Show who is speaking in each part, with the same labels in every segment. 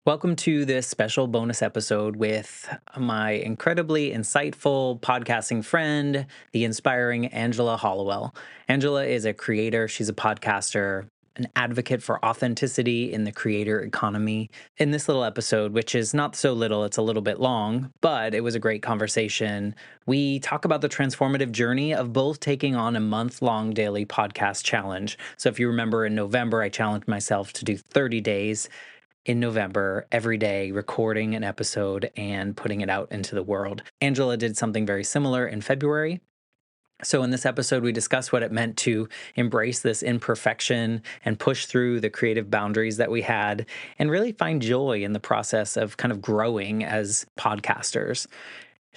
Speaker 1: Welcome to this special bonus episode with my incredibly insightful podcasting friend, the inspiring Angela Hollowell. Angela is a creator, she's a podcaster, an advocate for authenticity in the creator economy. In this little episode, which is not so little, it's a little bit long, but it was a great conversation. We talk about the transformative journey of both taking on a month-long daily podcast challenge. So if you remember in November, I challenged myself to do 30 days in November, every day, recording an episode and putting it out into the world. Angela did something very similar in February. So in this episode, we discussed what it meant to embrace this imperfection and push through the creative boundaries that we had and really find joy in the process of kind of growing as podcasters.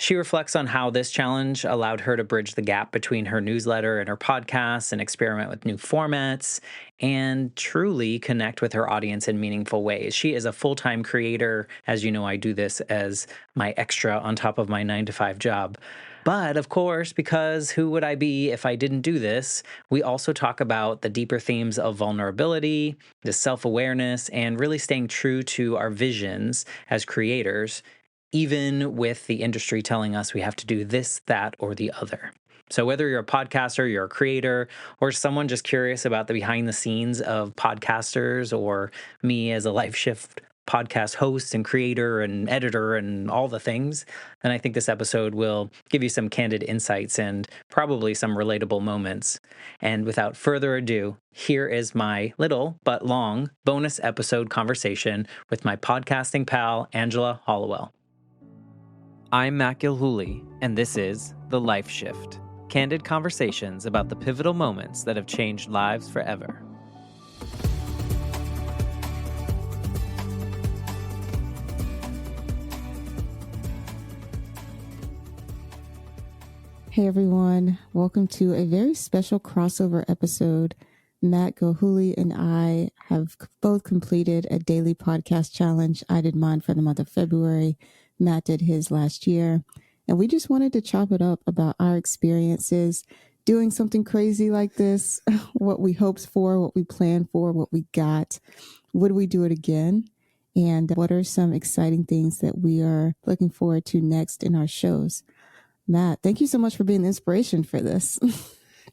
Speaker 1: She reflects on how this challenge allowed her to bridge the gap between her newsletter and her podcast and experiment with new formats and truly connect with her audience in meaningful ways. She is a full-time creator. As you know, I do this as my extra on top of my 9-to-5 job. But of course, because who would I be if I didn't do this? We also talk about the deeper themes of vulnerability, the self-awareness, and really staying true to our visions as creators, even with the industry telling us we have to do this, that, or the other. So whether you're a podcaster, you're a creator, or someone just curious about the behind the scenes of podcasters, or me as a Life Shift podcast host and creator and editor and all the things, then I think this episode will give you some candid insights and probably some relatable moments. And without further ado, here is my little but long bonus episode conversation with my podcasting pal, Angela Hollowell. I'm Matt Gilhooly, and this is The Life Shift, candid conversations about the pivotal moments that have changed lives forever.
Speaker 2: Hey everyone, welcome to a very special crossover episode. Matt Gilhooly and I have both completed a daily podcast challenge. I did mine for the month of February. Matt did his last year. And we just wanted to chop it up about our experiences doing something crazy like this, what we hoped for, what we planned for, what we got. Would we do it again? And what are some exciting things that we are looking forward to next in our shows? Matt, thank you so much for being the inspiration for this.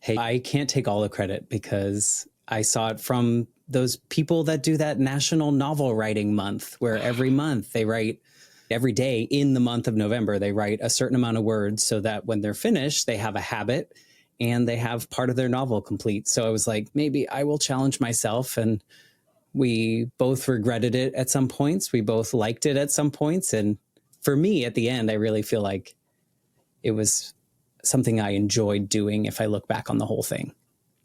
Speaker 1: Hey, I can't take all the credit because I saw it from those people that do that National Novel Writing Month, where every month they write, every day in the month of November, they write a certain amount of words so that when they're finished, they have a habit and they have part of their novel complete. So I was like, maybe I will challenge myself. And we both regretted it at some points. We both liked it at some points. And for me, at the end, I really feel like it was something I enjoyed doing if I look back on the whole thing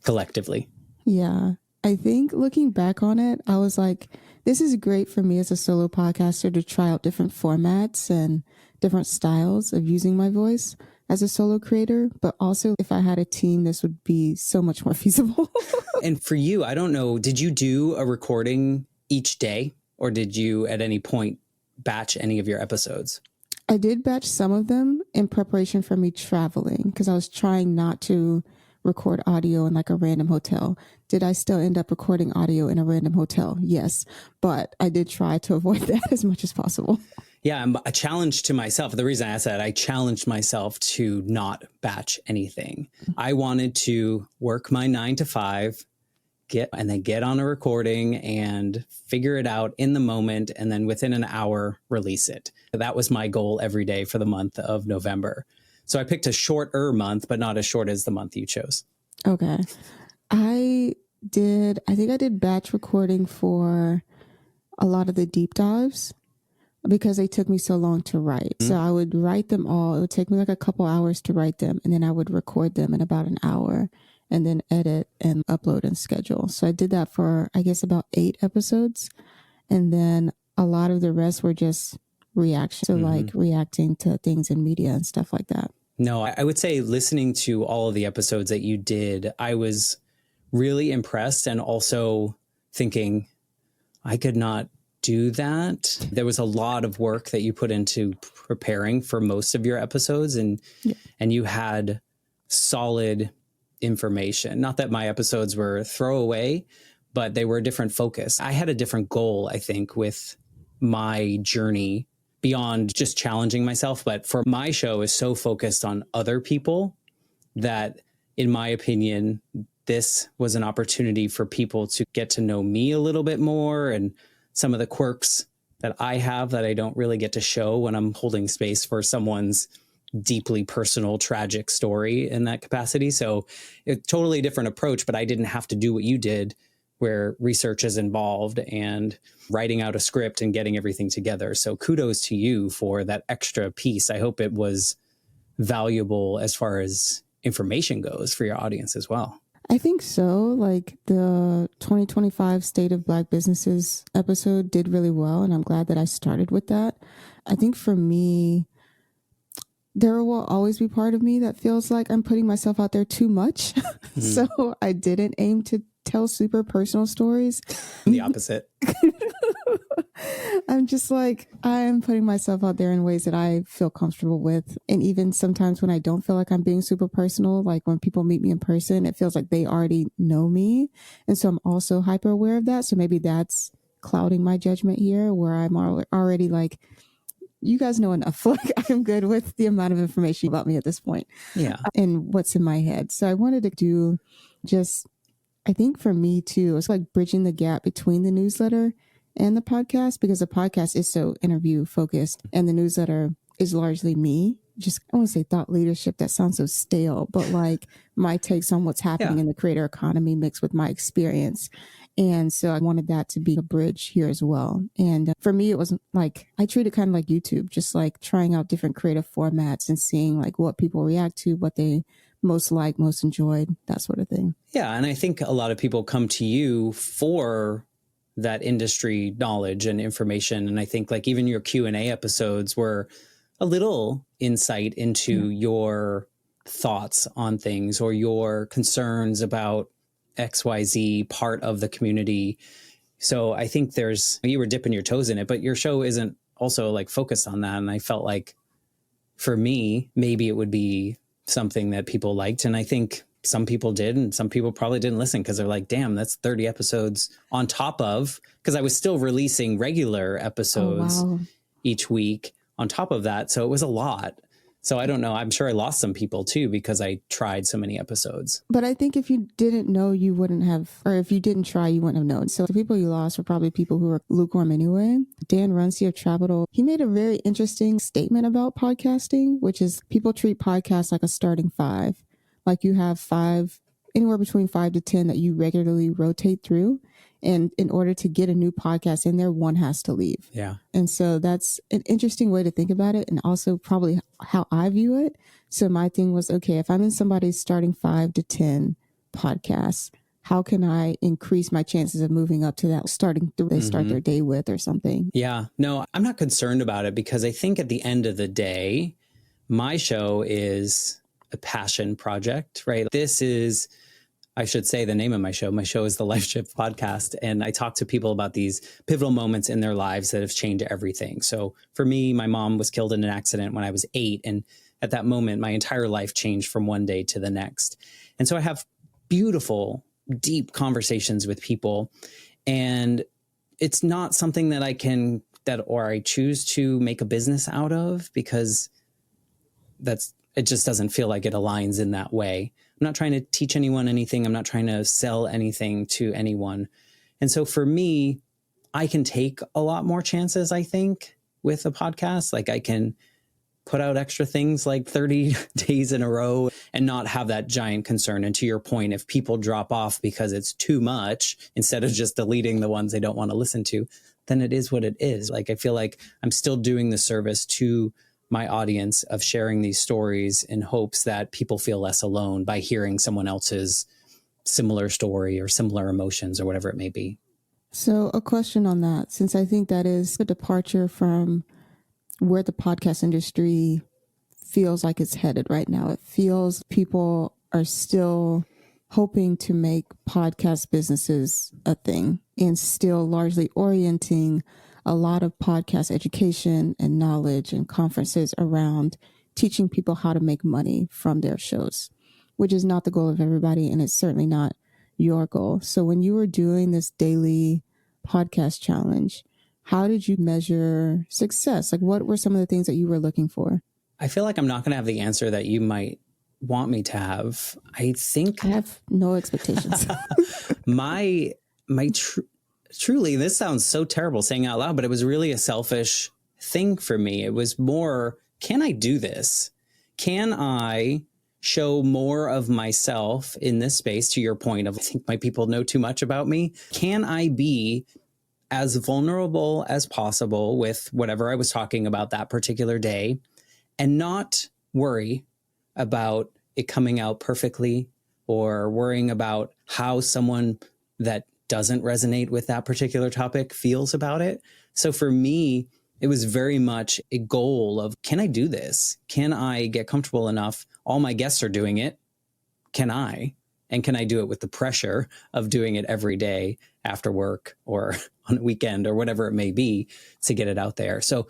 Speaker 1: collectively.
Speaker 2: Yeah, I think looking back on it, I was like, this is great for me as a solo podcaster to try out different formats and different styles of using my voice as a solo creator. But also, if I had a team, this would be so much more feasible.
Speaker 1: And for you, I don't know, did you do a recording each day or did you at any point batch any of your episodes?
Speaker 2: I did batch some of them in preparation for me traveling because I was trying not to record audio in like a random hotel. Did I still end up recording audio in a random hotel? Yes, but I did try to avoid that as much as possible.
Speaker 1: Yeah, I'm a challenge to myself. The reason I said I challenged myself to not batch anything. I wanted to work my 9-to-5, get on a recording and figure it out in the moment, and then within an hour, release it. That was my goal every day for the month of November. So I picked a shorter month, but not as short as the month you chose.
Speaker 2: Okay. I think I did batch recording for a lot of the deep dives because they took me so long to write. Mm-hmm. So I would write them all. It would take me like a couple hours to write them, and then I would record them in about an hour and then edit and upload and schedule. So I did that for, I guess, about 8 episodes. And then a lot of the rest were just reaction. So like reacting to things in media and stuff like that.
Speaker 1: No, I would say listening to all of the episodes that you did, I was really impressed and also thinking I could not do that. There was a lot of work that you put into preparing for most of your episodes and you had solid information. Not that my episodes were throwaway, but they were a different focus. I had a different goal, I think, with my journey beyond just challenging myself. But for my show is so focused on other people that, in my opinion, this was an opportunity for people to get to know me a little bit more and some of the quirks that I have that I don't really get to show when I'm holding space for someone's deeply personal, tragic story in that capacity. So it's totally different approach, but I didn't have to do what you did, where research is involved and writing out a script and getting everything together. So kudos to you for that extra piece. I hope it was valuable as far as information goes for your audience as well.
Speaker 2: I think so. Like the 2025 State of Black Businesses episode did really well, and I'm glad that I started with that. I think for me, there will always be part of me that feels like I'm putting myself out there too much. Mm-hmm. So I didn't aim to tell super personal stories.
Speaker 1: The opposite.
Speaker 2: I'm just like, I'm putting myself out there in ways that I feel comfortable with. And even sometimes when I don't feel like I'm being super personal, like when people meet me in person, it feels like they already know me. And so I'm also hyper aware of that. So maybe that's clouding my judgment here, where I'm already like, you guys know enough. Like I'm good with the amount of information about me at this point.
Speaker 1: Yeah.
Speaker 2: And what's in my head. So I wanted to do just, I think for me too, it's like bridging the gap between the newsletter and the podcast, because the podcast is so interview focused and the newsletter is largely me. Just, I want to say thought leadership. That sounds so stale, but like my takes on what's happening in the creator economy mixed with my experience. And so I wanted that to be a bridge here as well. And for me, it wasn't like, I treat it kind of like YouTube, just like trying out different creative formats and seeing like what people react to, what they most like, most enjoyed, that sort of thing.
Speaker 1: Yeah. And I think a lot of people come to you for that industry knowledge and information. And I think like even your Q&A episodes were a little insight into your thoughts on things or your concerns about XYZ part of the community. So I think you were dipping your toes in it, but your show isn't also like focused on that. And I felt like for me, maybe it would be something that people liked. And I think some people did, and some people probably didn't listen because they're like, damn, that's 30 episodes on top of, because I was still releasing regular episodes each week on top of that. So it was a lot. So I don't know. I'm sure I lost some people too, because I tried so many episodes.
Speaker 2: But I think if you didn't know, you wouldn't have, or if you didn't try, you wouldn't have known. So the people you lost were probably people who were lukewarm anyway. Dan Runcie of Travel, he made a very interesting statement about podcasting, which is people treat podcasts like a starting five. Like you have anywhere between 5 to 10 that you regularly rotate through. And in order to get a new podcast in there, one has to leave.
Speaker 1: Yeah.
Speaker 2: And so that's an interesting way to think about it, and also probably how I view it. So my thing was, okay, if I'm in somebody's starting 5 to 10 podcasts, how can I increase my chances of moving up to that starting they start their day with or something?
Speaker 1: Yeah. No, I'm not concerned about it, because I think at the end of the day, my show is a passion project, right? This is, I should say the name of my show. My show is the Life Shift Podcast. And I talk to people about these pivotal moments in their lives that have changed everything. So for me, my mom was killed in an accident when I was 8. And at that moment, my entire life changed from one day to the next. And so I have beautiful, deep conversations with people. And it's not something that I choose to make a business out of, because it just doesn't feel like it aligns in that way. I'm not trying to teach anyone anything. I'm not trying to sell anything to anyone. And so for me, I can take a lot more chances, I think, with a podcast. Like I can put out extra things like 30 days in a row and not have that giant concern. And to your point, if people drop off because it's too much, instead of just deleting the ones they don't want to listen to, then it is what it is. Like I feel like I'm still doing the service to my audience of sharing these stories in hopes that people feel less alone by hearing someone else's similar story or similar emotions or whatever it may be.
Speaker 2: So a question on that, since I think that is a departure from where the podcast industry feels like it's headed right now. It feels people are still hoping to make podcast businesses a thing and still largely orienting a lot of podcast education and knowledge and conferences around teaching people how to make money from their shows, which is not the goal of everybody. And it's certainly not your goal. So when you were doing this daily podcast challenge, how did you measure success? Like, what were some of the things that you were looking for?
Speaker 1: I feel like I'm not going to have the answer that you might want me to have. I think
Speaker 2: I have no expectations.
Speaker 1: my truly, this sounds so terrible saying out loud, but it was really a selfish thing for me. It was more, can I do this? Can I show more of myself in this space? To your point of, I think my people know too much about me. Can I be as vulnerable as possible with whatever I was talking about that particular day and not worry about it coming out perfectly or worrying about how someone that doesn't resonate with that particular topic feels about it? So for me, it was very much a goal of, can I do this? Can I get comfortable enough? All my guests are doing it. Can I? And can I do it with the pressure of doing it every day after work or on a weekend or whatever it may be to get it out there? So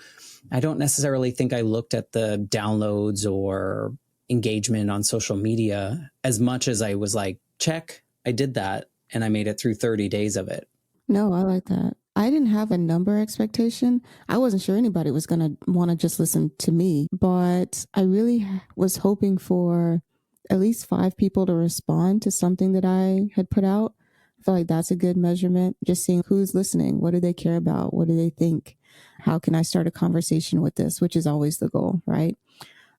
Speaker 1: I don't necessarily think I looked at the downloads or engagement on social media as much as I was like, check, I did that. And I made it through 30 days of it.
Speaker 2: No, I like that. I didn't have a number expectation. I wasn't sure anybody was going to want to just listen to me, but I really was hoping for at least 5 people to respond to something that I had put out. I feel like that's a good measurement. Just seeing who's listening. What do they care about? What do they think? How can I start a conversation with this? Which is always the goal, right?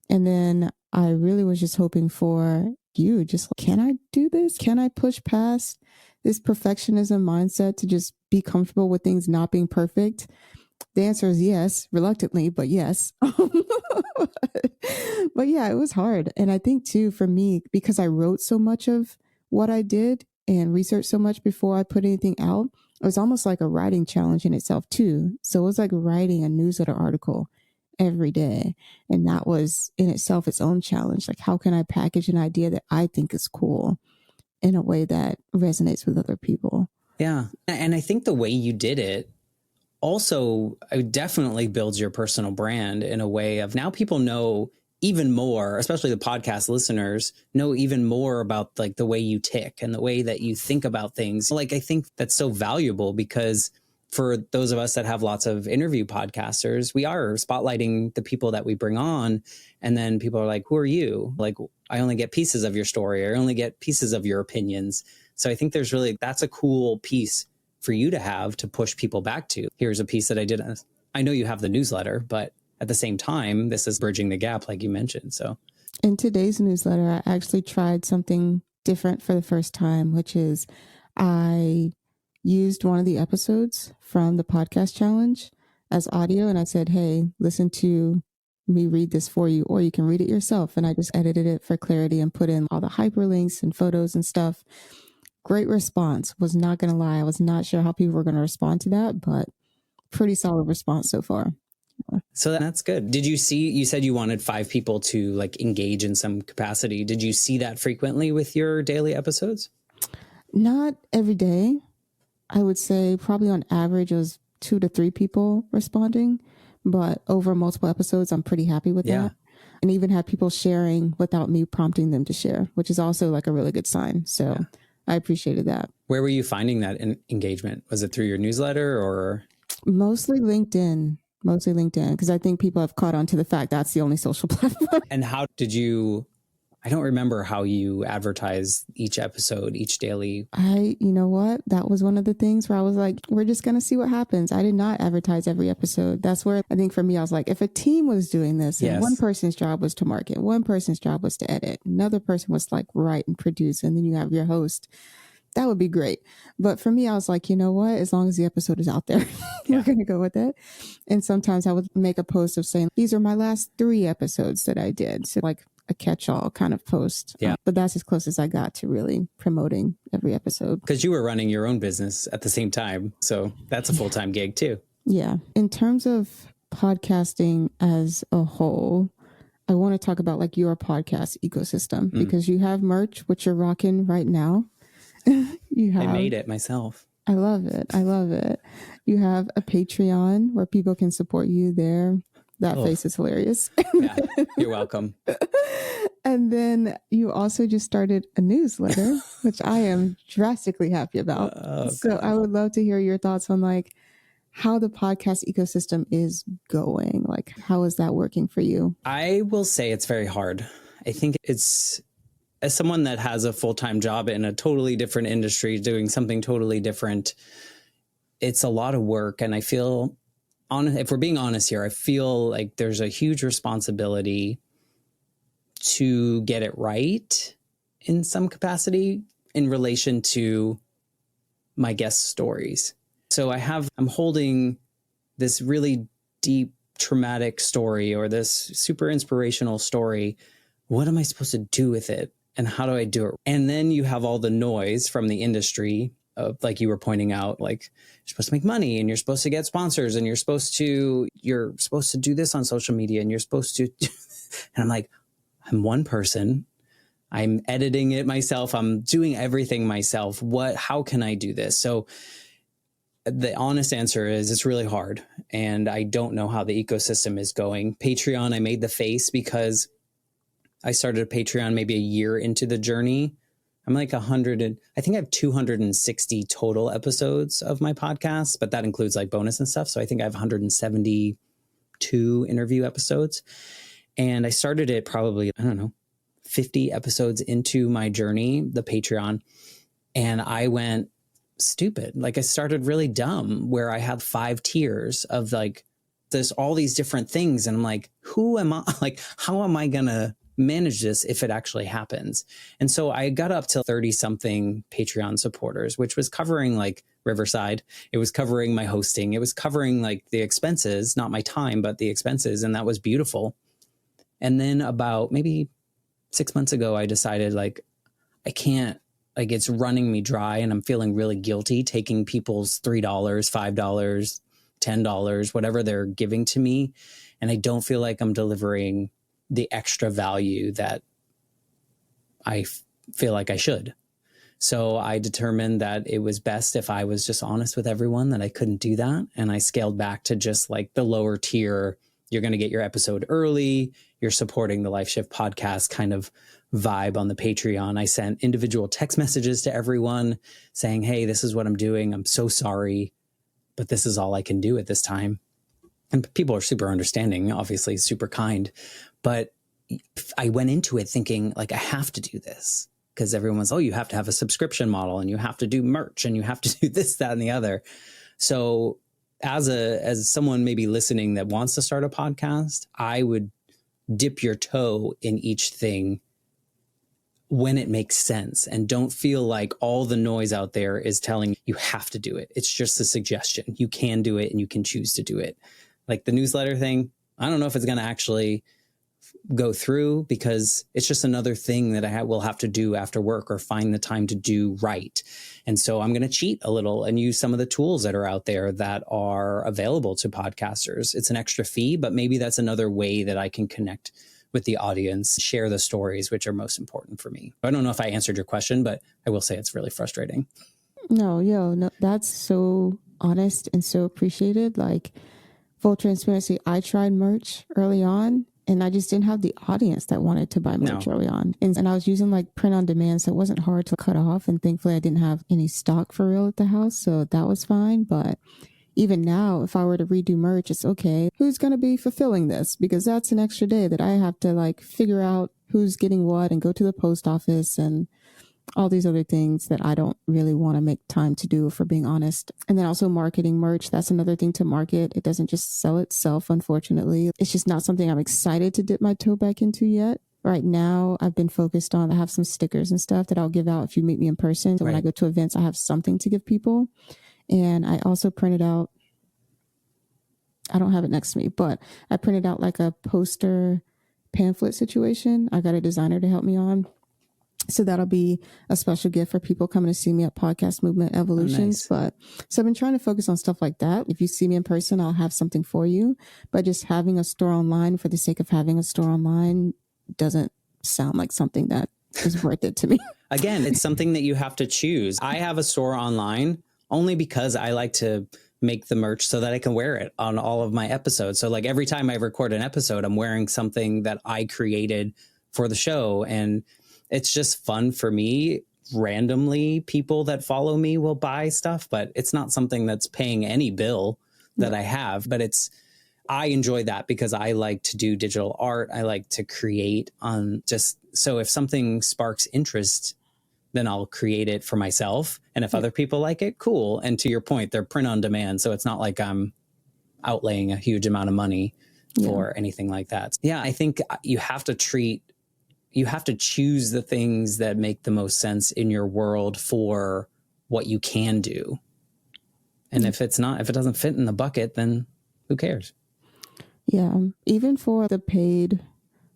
Speaker 2: And then I really was just hoping for you, just, can I do this? Can I push past this perfectionism mindset to just be comfortable with things not being perfect? The answer is yes, reluctantly, but yes. But yeah, it was hard. And I think too, for me, because I wrote so much of what I did and researched so much before I put anything out, it was almost like a writing challenge in itself too. So it was like writing a newsletter article every day. And that was in itself its own challenge. Like, how can I package an idea that I think is cool in a way that resonates with other people?
Speaker 1: Yeah. And I think the way you did it also definitely builds your personal brand in a way of, now people know even more, especially the podcast listeners know even more about like the way you tick and the way that you think about things. Like, I think that's so valuable because for those of us that have lots of interview podcasters, we are spotlighting the people that we bring on. And then people are like, who are you? Like, I only get pieces of your story. I only get pieces of your opinions. So I think there's really, that's a cool piece for you to have to push people back to. Here's a piece that I did. I know you have the newsletter, but at the same time, this is bridging the gap, like you mentioned. So
Speaker 2: in today's newsletter, I actually tried something different for the first time, which is I used one of the episodes from the podcast challenge as audio. And I said, hey, listen to me read this for you, or you can read it yourself. And I just edited it for clarity and put in all the hyperlinks and photos and stuff. Great response. Was not going to lie. I was not sure how people were going to respond to that, but pretty solid response so far.
Speaker 1: So that's good. Did you see, you said you wanted 5 people to like engage in some capacity. Did you see that frequently with your daily episodes?
Speaker 2: Not every day. I would say probably on average it was 2 to 3 people responding, but over multiple episodes, I'm pretty happy with that. And even had people sharing without me prompting them to share, which is also like a really good sign. So I appreciated that.
Speaker 1: Where were you finding that engagement? Was it through your newsletter or?
Speaker 2: Mostly LinkedIn, because I think people have caught on to the fact that's the only social platform.
Speaker 1: And how did you, I don't remember how you advertise each episode, each daily.
Speaker 2: You know what? That was one of the things where I was like, we're just going to see what happens. I did not advertise every episode. That's where I think for me, I was like, if a team was doing this, and one person's job was to market, one person's job was to edit, another person was like write and produce, and then you have your host, that would be great. But for me, I was like, you know what? As long as the episode is out there, we're going to go with it. And sometimes I would make a post of saying, these are my last 3 episodes that I did. So like a catch-all kind of post. But that's as close as I got to really promoting every episode.
Speaker 1: Because you were running your own business at the same time. So that's a full-time gig too.
Speaker 2: Yeah. In terms of podcasting as a whole, I want to talk about like your podcast ecosystem because you have merch, which you're rocking right now. You have,
Speaker 1: I made it myself.
Speaker 2: I love it. You have a Patreon where people can support you there. That face is hilarious.
Speaker 1: Yeah, you're welcome.
Speaker 2: And then you also just started a newsletter, which I am drastically happy about. So I would love to hear your thoughts on like how the podcast ecosystem is going. Like, how is that working for you?
Speaker 1: I will say it's very hard. I think it's, as someone that has a full-time job in a totally different industry, doing something totally different, it's a lot of work. And I feel, if we're being honest here, I feel like there's a huge responsibility to get it right in some capacity in relation to my guest stories. So I'm holding this really deep, traumatic story or this super inspirational story. What am I supposed to do with it? And how do I do it? And then you have all the noise from the industry of, like you were pointing out, like you're supposed to make money and you're supposed to get sponsors and you're supposed to do this on social media and you're supposed to, and I'm like, I'm one person. I'm editing it myself. I'm doing everything myself. How can I do this? So the honest answer is it's really hard. And I don't know how the ecosystem is going. Patreon, I made the face because I started a Patreon maybe a year into the journey. I'm like 100 and I think I have 260 total episodes of my podcast, but that includes like bonus and stuff. So I think I have 172 interview episodes. And I started it probably, I don't know, 50 episodes into my journey, the Patreon. And I went stupid. Like I started really dumb where I had 5 tiers of like all these different things. And I'm like, who am I? Like, how am I going to manage this if it actually happens? And so I got up to 30 something Patreon supporters, which was covering like Riverside. It was covering my hosting. It was covering like the expenses, not my time, but the expenses. And that was beautiful. And then about maybe 6 months ago, I decided like, I can't, like it's running me dry and I'm feeling really guilty taking people's $3, $5, $10, whatever they're giving to me. And I don't feel like I'm delivering the extra value that I feel like I should. So I determined that it was best if I was just honest with everyone that I couldn't do that. And I scaled back to just like the lower tier. You're going to get your episode early. You're supporting the Life Shift podcast kind of vibe on the Patreon. I sent individual text messages to everyone saying, hey, this is what I'm doing. I'm so sorry, but this is all I can do at this time. And people are super understanding, obviously super kind. But I went into it thinking like, I have to do this because everyone's, oh, you have to have a subscription model and you have to do merch and you have to do this, that, and the other. So as someone maybe listening that wants to start a podcast, I would dip your toe in each thing when it makes sense and don't feel like all the noise out there is telling you have to do it. It's just a suggestion. You can do it and you can choose to do it. Like the newsletter thing, I don't know if it's going to actually go through because it's just another thing that I will have to do after work or find the time to do right. And so I'm going to cheat a little and use some of the tools that are out there that are available to podcasters. It's an extra fee, but maybe that's another way that I can connect with the audience, share the stories, which are most important for me. I don't know if I answered your question, but I will say it's really frustrating.
Speaker 2: No, that's so honest and so appreciated. Like, full transparency, I tried merch early on and I just didn't have the audience that wanted to buy merch early on. And I was using like print on demand, so it wasn't hard to cut off. And thankfully I didn't have any stock for real at the house, so that was fine. But even now, if I were to redo merch, it's okay. Who's going to be fulfilling this? Because that's an extra day that I have to like figure out who's getting what and go to the post office and all these other things that I don't really want to make time to do, for being honest. And then also marketing merch. That's another thing to market. It doesn't just sell itself, unfortunately. It's just not something I'm excited to dip my toe back into yet. Right now, I've been focused on, I have some stickers and stuff that I'll give out if you meet me in person. So when I go to events, I have something to give people. And I also printed out, I don't have it next to me, but I printed out like a poster pamphlet situation. I got a designer to help me on. So that'll be a special gift for people coming to see me at Podcast Movement Evolutions. Oh, nice. But so I've been trying to focus on stuff like that. If you see me in person, I'll have something for you. But just having a store online for the sake of having a store online doesn't sound like something that is worth it to me.
Speaker 1: Again, it's something that you have to choose. I have a store online only because I like to make the merch so that I can wear it on all of my episodes. So like every time I record an episode, I'm wearing something that I created for the show. And it's just fun for me. Randomly, people that follow me will buy stuff, but it's not something that's paying any bill. that I have, but I enjoy that because I like to do digital art. I like to create on just, so if something sparks interest, then I'll create it for myself. And if other people like it, cool. And to your point, they're print on demand. So it's not like I'm outlaying a huge amount of money for anything like that. Yeah, I think you have to choose the things that make the most sense in your world for what you can do. And if it doesn't fit in the bucket, then who cares?
Speaker 2: Yeah. Even for the paid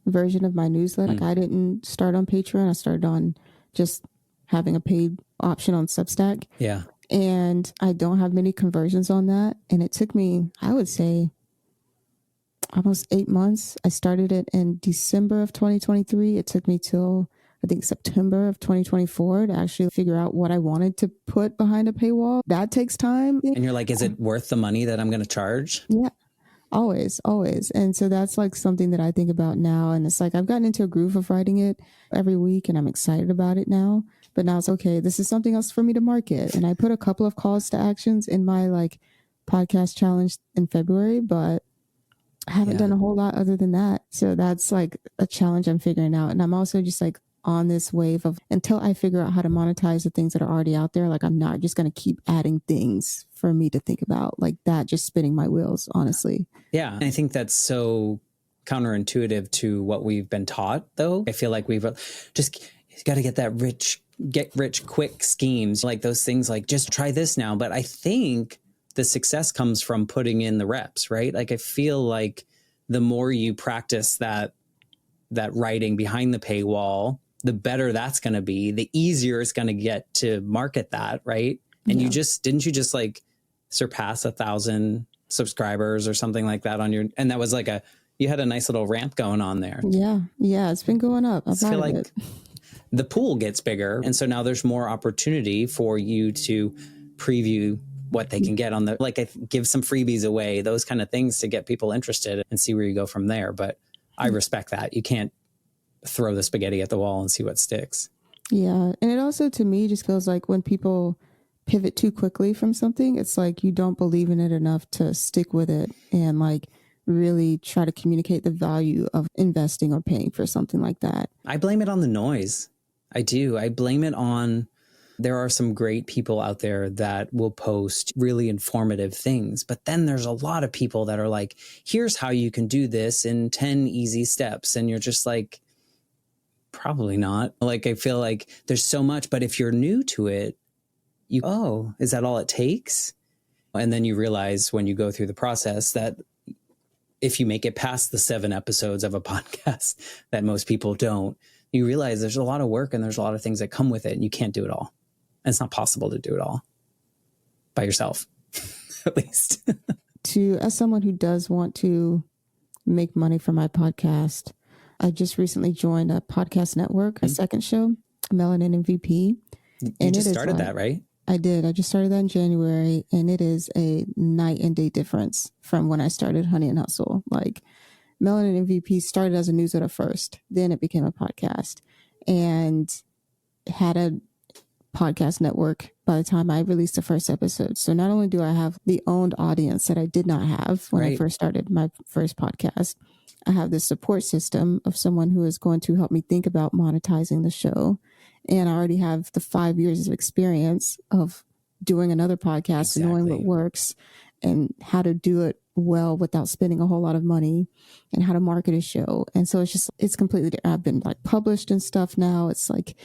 Speaker 2: version of my newsletter, like I didn't start on Patreon. I started on just having a paid option on Substack.
Speaker 1: Yeah.
Speaker 2: And I don't have many conversions on that. And it took me, I would say, almost 8 months. I started it in December of 2023. It took me till, I think, September of 2024 to actually figure out what I wanted to put behind a paywall. That takes time.
Speaker 1: And you're like, is it worth the money that I'm going to charge?
Speaker 2: Yeah. Always. And so that's like something that I think about now. And it's like, I've gotten into a groove of writing it every week and I'm excited about it now. But now it's okay. This is something else for me to market. And I put a couple of calls to actions in my like podcast challenge in February, but I haven't done a whole lot other than that. So that's like a challenge I'm figuring out. And I'm also just like on this wave of, until I figure out how to monetize the things that are already out there, like I'm not just going to keep adding things for me to think about, like that just spinning my wheels, honestly.
Speaker 1: Yeah. I think that's so counterintuitive to what we've been taught, though. I feel like we've just got to get that get rich quick schemes, like those things, like just try this now. But I think the success comes from putting in the reps, right? Like I feel like the more you practice that writing behind the paywall, the better that's going to be, the easier it's going to get to market that, right? And didn't you just like surpass 1,000 subscribers or something like that on your, and that was like you had a nice little ramp going on there.
Speaker 2: Yeah. It's been going up.
Speaker 1: I feel like the pool gets bigger. And so now there's more opportunity for you to preview what they can get on the, like give some freebies away, those kind of things to get people interested and see where you go from there. But I respect that. You can't throw the spaghetti at the wall and see what sticks.
Speaker 2: Yeah. And it also, to me, just feels like when people pivot too quickly from something, it's like you don't believe in it enough to stick with it and like really try to communicate the value of investing or paying for something like that.
Speaker 1: I blame it on the noise. I do. I blame it on, there are some great people out there that will post really informative things, but then there's a lot of people that are like, here's how you can do this in 10 easy steps. And you're just like, probably not. Like, I feel like there's so much, but if you're new to it, is that all it takes? And then you realize when you go through the process that if you make it past the 7 episodes of a podcast that most people don't, you realize there's a lot of work and there's a lot of things that come with it and you can't do it all. And it's not possible to do it all by yourself, at least.
Speaker 2: As someone who does want to make money from my podcast, I just recently joined a podcast network, a second show, Melanin MVP.
Speaker 1: You just started that, right?
Speaker 2: I did. I just started that in January, and it is a night and day difference from when I started Honey and Hustle. Like, Melanin MVP started as a newsletter first, then it became a podcast, and had a podcast network by the time I released the first episode. So not only do I have the owned audience that I did not have when I first started my first podcast, I have this support system of someone who is going to help me think about monetizing the show. And I already have the 5 years of experience of doing another podcast, and knowing what works and how to do it well without spending a whole lot of money and how to market a show. And so it's completely different. I've been like published and stuff now. It's like,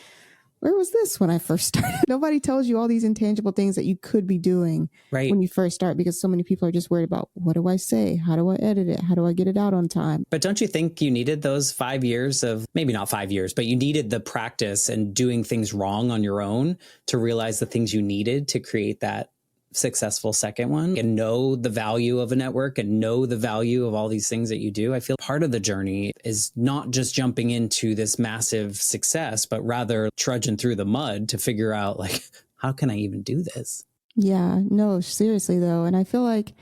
Speaker 2: where was this when I first started? Nobody tells you all these intangible things that you could be doing when you first start, because so many people are just worried about, what do I say? How do I edit it? How do I get it out on time?
Speaker 1: But don't you think you needed those 5 years of, maybe not 5 years, but you needed the practice and doing things wrong on your own to realize the things you needed to create that successful second one, and know the value of a network and know the value of all these things that you do? I feel part of the journey is not just jumping into this massive success, but rather trudging through the mud to figure out, like, how can I even do this?
Speaker 2: Yeah, no, seriously though. And I feel like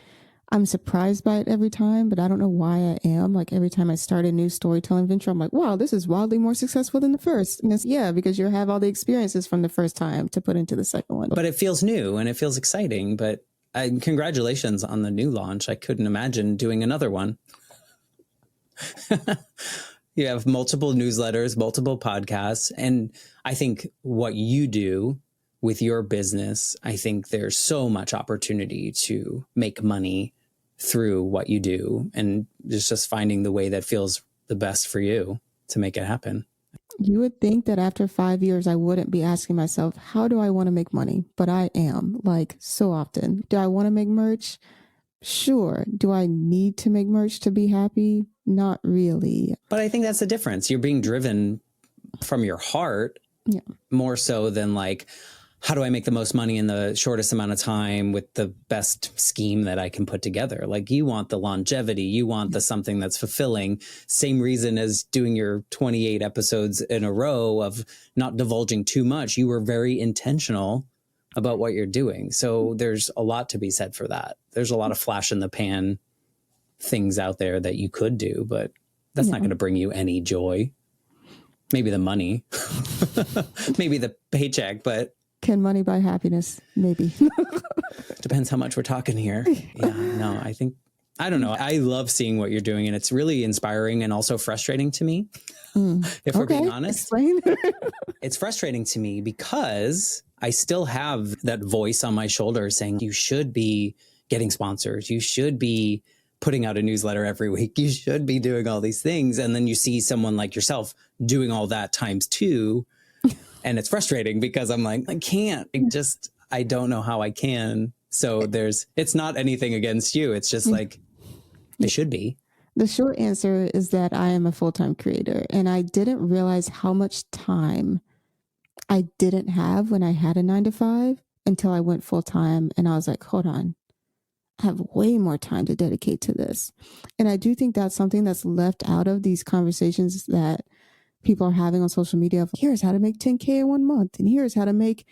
Speaker 2: I'm surprised by it every time, but I don't know why I am. Like, every time I start a new storytelling venture, I'm like, wow, this is wildly more successful than the first. And because you have all the experiences from the first time to put into the second one.
Speaker 1: But it feels new and it feels exciting. But Congratulations on the new launch. I couldn't imagine doing another one. You have multiple newsletters, multiple podcasts. And I think what you do with your business, I think there's so much opportunity to make money through what you do. And it's just finding the way that feels the best for you to make it happen.
Speaker 2: You would think that after 5 years, I wouldn't be asking myself, how do I want to make money? But I am, like, so often. Do I want to make merch? Sure. Do I need to make merch to be happy? Not really.
Speaker 1: But I think that's the difference. You're being driven from your heart more so than like, how do I make the most money in the shortest amount of time with the best scheme that I can put together? Like, you want the longevity, you want the something that's fulfilling. Same reason as doing your 28 episodes in a row of not divulging too much. You were very intentional about what you're doing. So there's a lot to be said for that. There's a lot of flash in the pan things out there that you could do, but that's not going to bring you any joy. Maybe the money, maybe the paycheck, but
Speaker 2: can money buy happiness? Maybe.
Speaker 1: Depends how much we're talking here. Yeah, no, I don't know. I love seeing what you're doing, and it's really inspiring and also frustrating to me. If we're being honest,
Speaker 2: explain.
Speaker 1: It's frustrating to me because I still have that voice on my shoulder saying, you should be getting sponsors. You should be putting out a newsletter every week. You should be doing all these things. And then you see someone like yourself doing all that times two. And it's frustrating because I'm like, I can't. I don't know how I can. So it's not anything against you. It's just like, it should be.
Speaker 2: The short answer is that I am a full-time creator, and I didn't realize how much time I didn't have when I had a 9-to-5 until I went full-time. And I was like, hold on, I have way more time to dedicate to this. And I do think that's something that's left out of these conversations that people are having on social media of, here's how to make 10K in 1 month, and here's how to make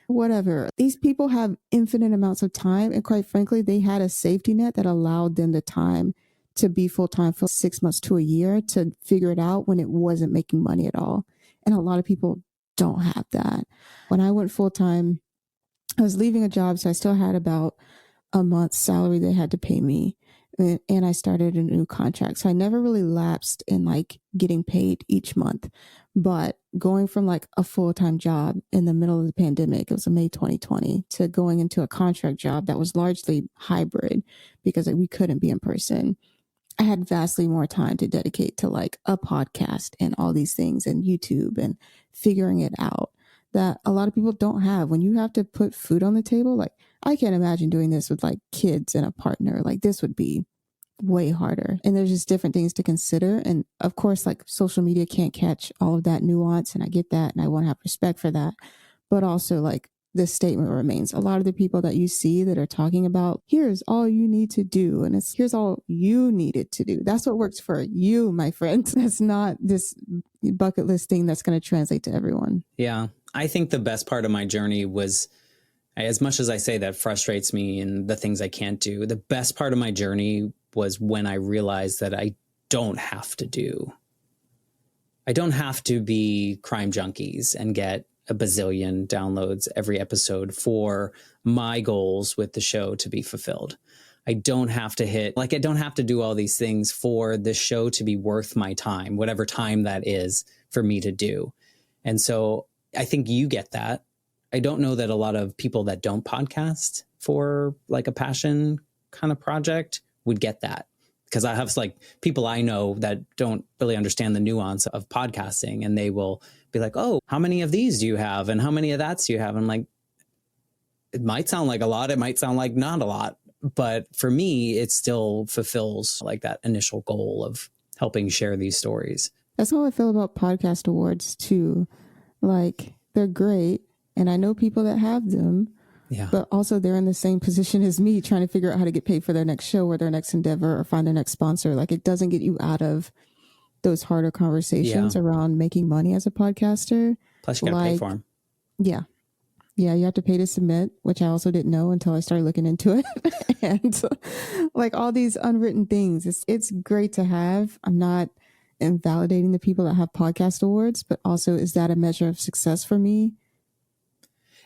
Speaker 2: whatever. These people have infinite amounts of time. And quite frankly, they had a safety net that allowed them the time to be full-time for 6 months to a year to figure it out when it wasn't making money at all. And a lot of people don't have that. When I went full-time, I was leaving a job, so I still had about a month's salary they had to pay me. And I started a new contract. So I never really lapsed in like getting paid each month. But going from like a full-time job in the middle of the pandemic, it was May 2020, to going into a contract job that was largely hybrid because we couldn't be in person, I had vastly more time to dedicate to like a podcast and all these things and YouTube and figuring it out that a lot of people don't have. When you have to put food on the table, like I can't imagine doing this with like kids and a partner. Like this would be way harder. And there's just different things to consider. And of course, like social media can't catch all of that nuance. And I get that. And I want to have respect for that. But also like this statement remains. A lot of the people that you see that are talking about, here's all you need to do. And here's all you needed to do. That's what works for you, my friend. That's not this bucket list thing that's going to translate to everyone.
Speaker 1: Yeah. I think the best part of my journey was, as much as I say that frustrates me and the things I can't do, the best part of my journey was when I realized that I don't have to be Crime Junkies and get a bazillion downloads every episode for my goals with the show to be fulfilled. I don't have to do all these things for the show to be worth my time, whatever time that is for me to do. And so I think you get that. I don't know that a lot of people that don't podcast for like a passion kind of project would get that, because I have like people I know that don't really understand the nuance of podcasting, and they will be like, oh, how many of these do you have? And how many of that do you have? I'm like, it might sound like a lot. It might sound like not a lot. But for me, it still fulfills like that initial goal of helping share these stories.
Speaker 2: That's how I feel about podcast awards too. Like they're great. And I know people that have them, but also they're in the same position as me, trying to figure out how to get paid for their next show or their next endeavor or find their next sponsor. Like it doesn't get you out of those harder conversations around making money as a podcaster.
Speaker 1: Plus you got to pay for them.
Speaker 2: Yeah. Yeah, you have to pay to submit, which I also didn't know until I started looking into it. And like all these unwritten things, it's great to have. I'm not invalidating the people that have podcast awards, but also is that a measure of success for me?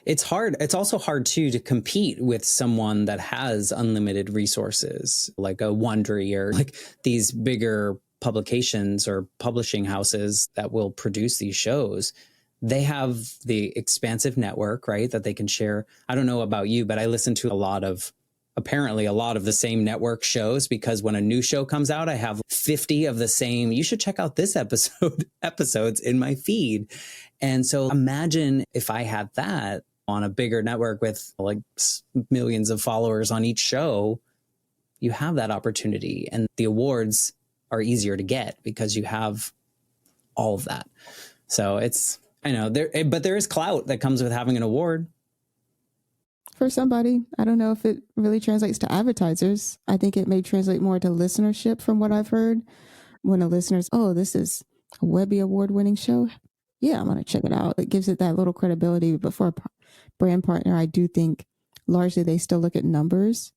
Speaker 1: it's hard. It's also hard too to compete with someone that has unlimited resources, like a Wondery or like these bigger publications or publishing houses that will produce these shows. They have the expansive network, right? That they can share. I don't know about you, but I listen to apparently a lot of the same network shows, because when a new show comes out, I have 50 of the same, you should check out this episodes in my feed. And so imagine if I had that on a bigger network with like millions of followers on each show. You have that opportunity, and the awards are easier to get because you have all of that. So I know but there is clout that comes with having an award.
Speaker 2: For somebody, I don't know if it really translates to advertisers. I think it may translate more to listenership from what I've heard. When a listener's, oh, this is a Webby Award winning show. Yeah, I'm going to check it out. It gives it that little credibility. But for a brand partner, I do think largely they still look at numbers.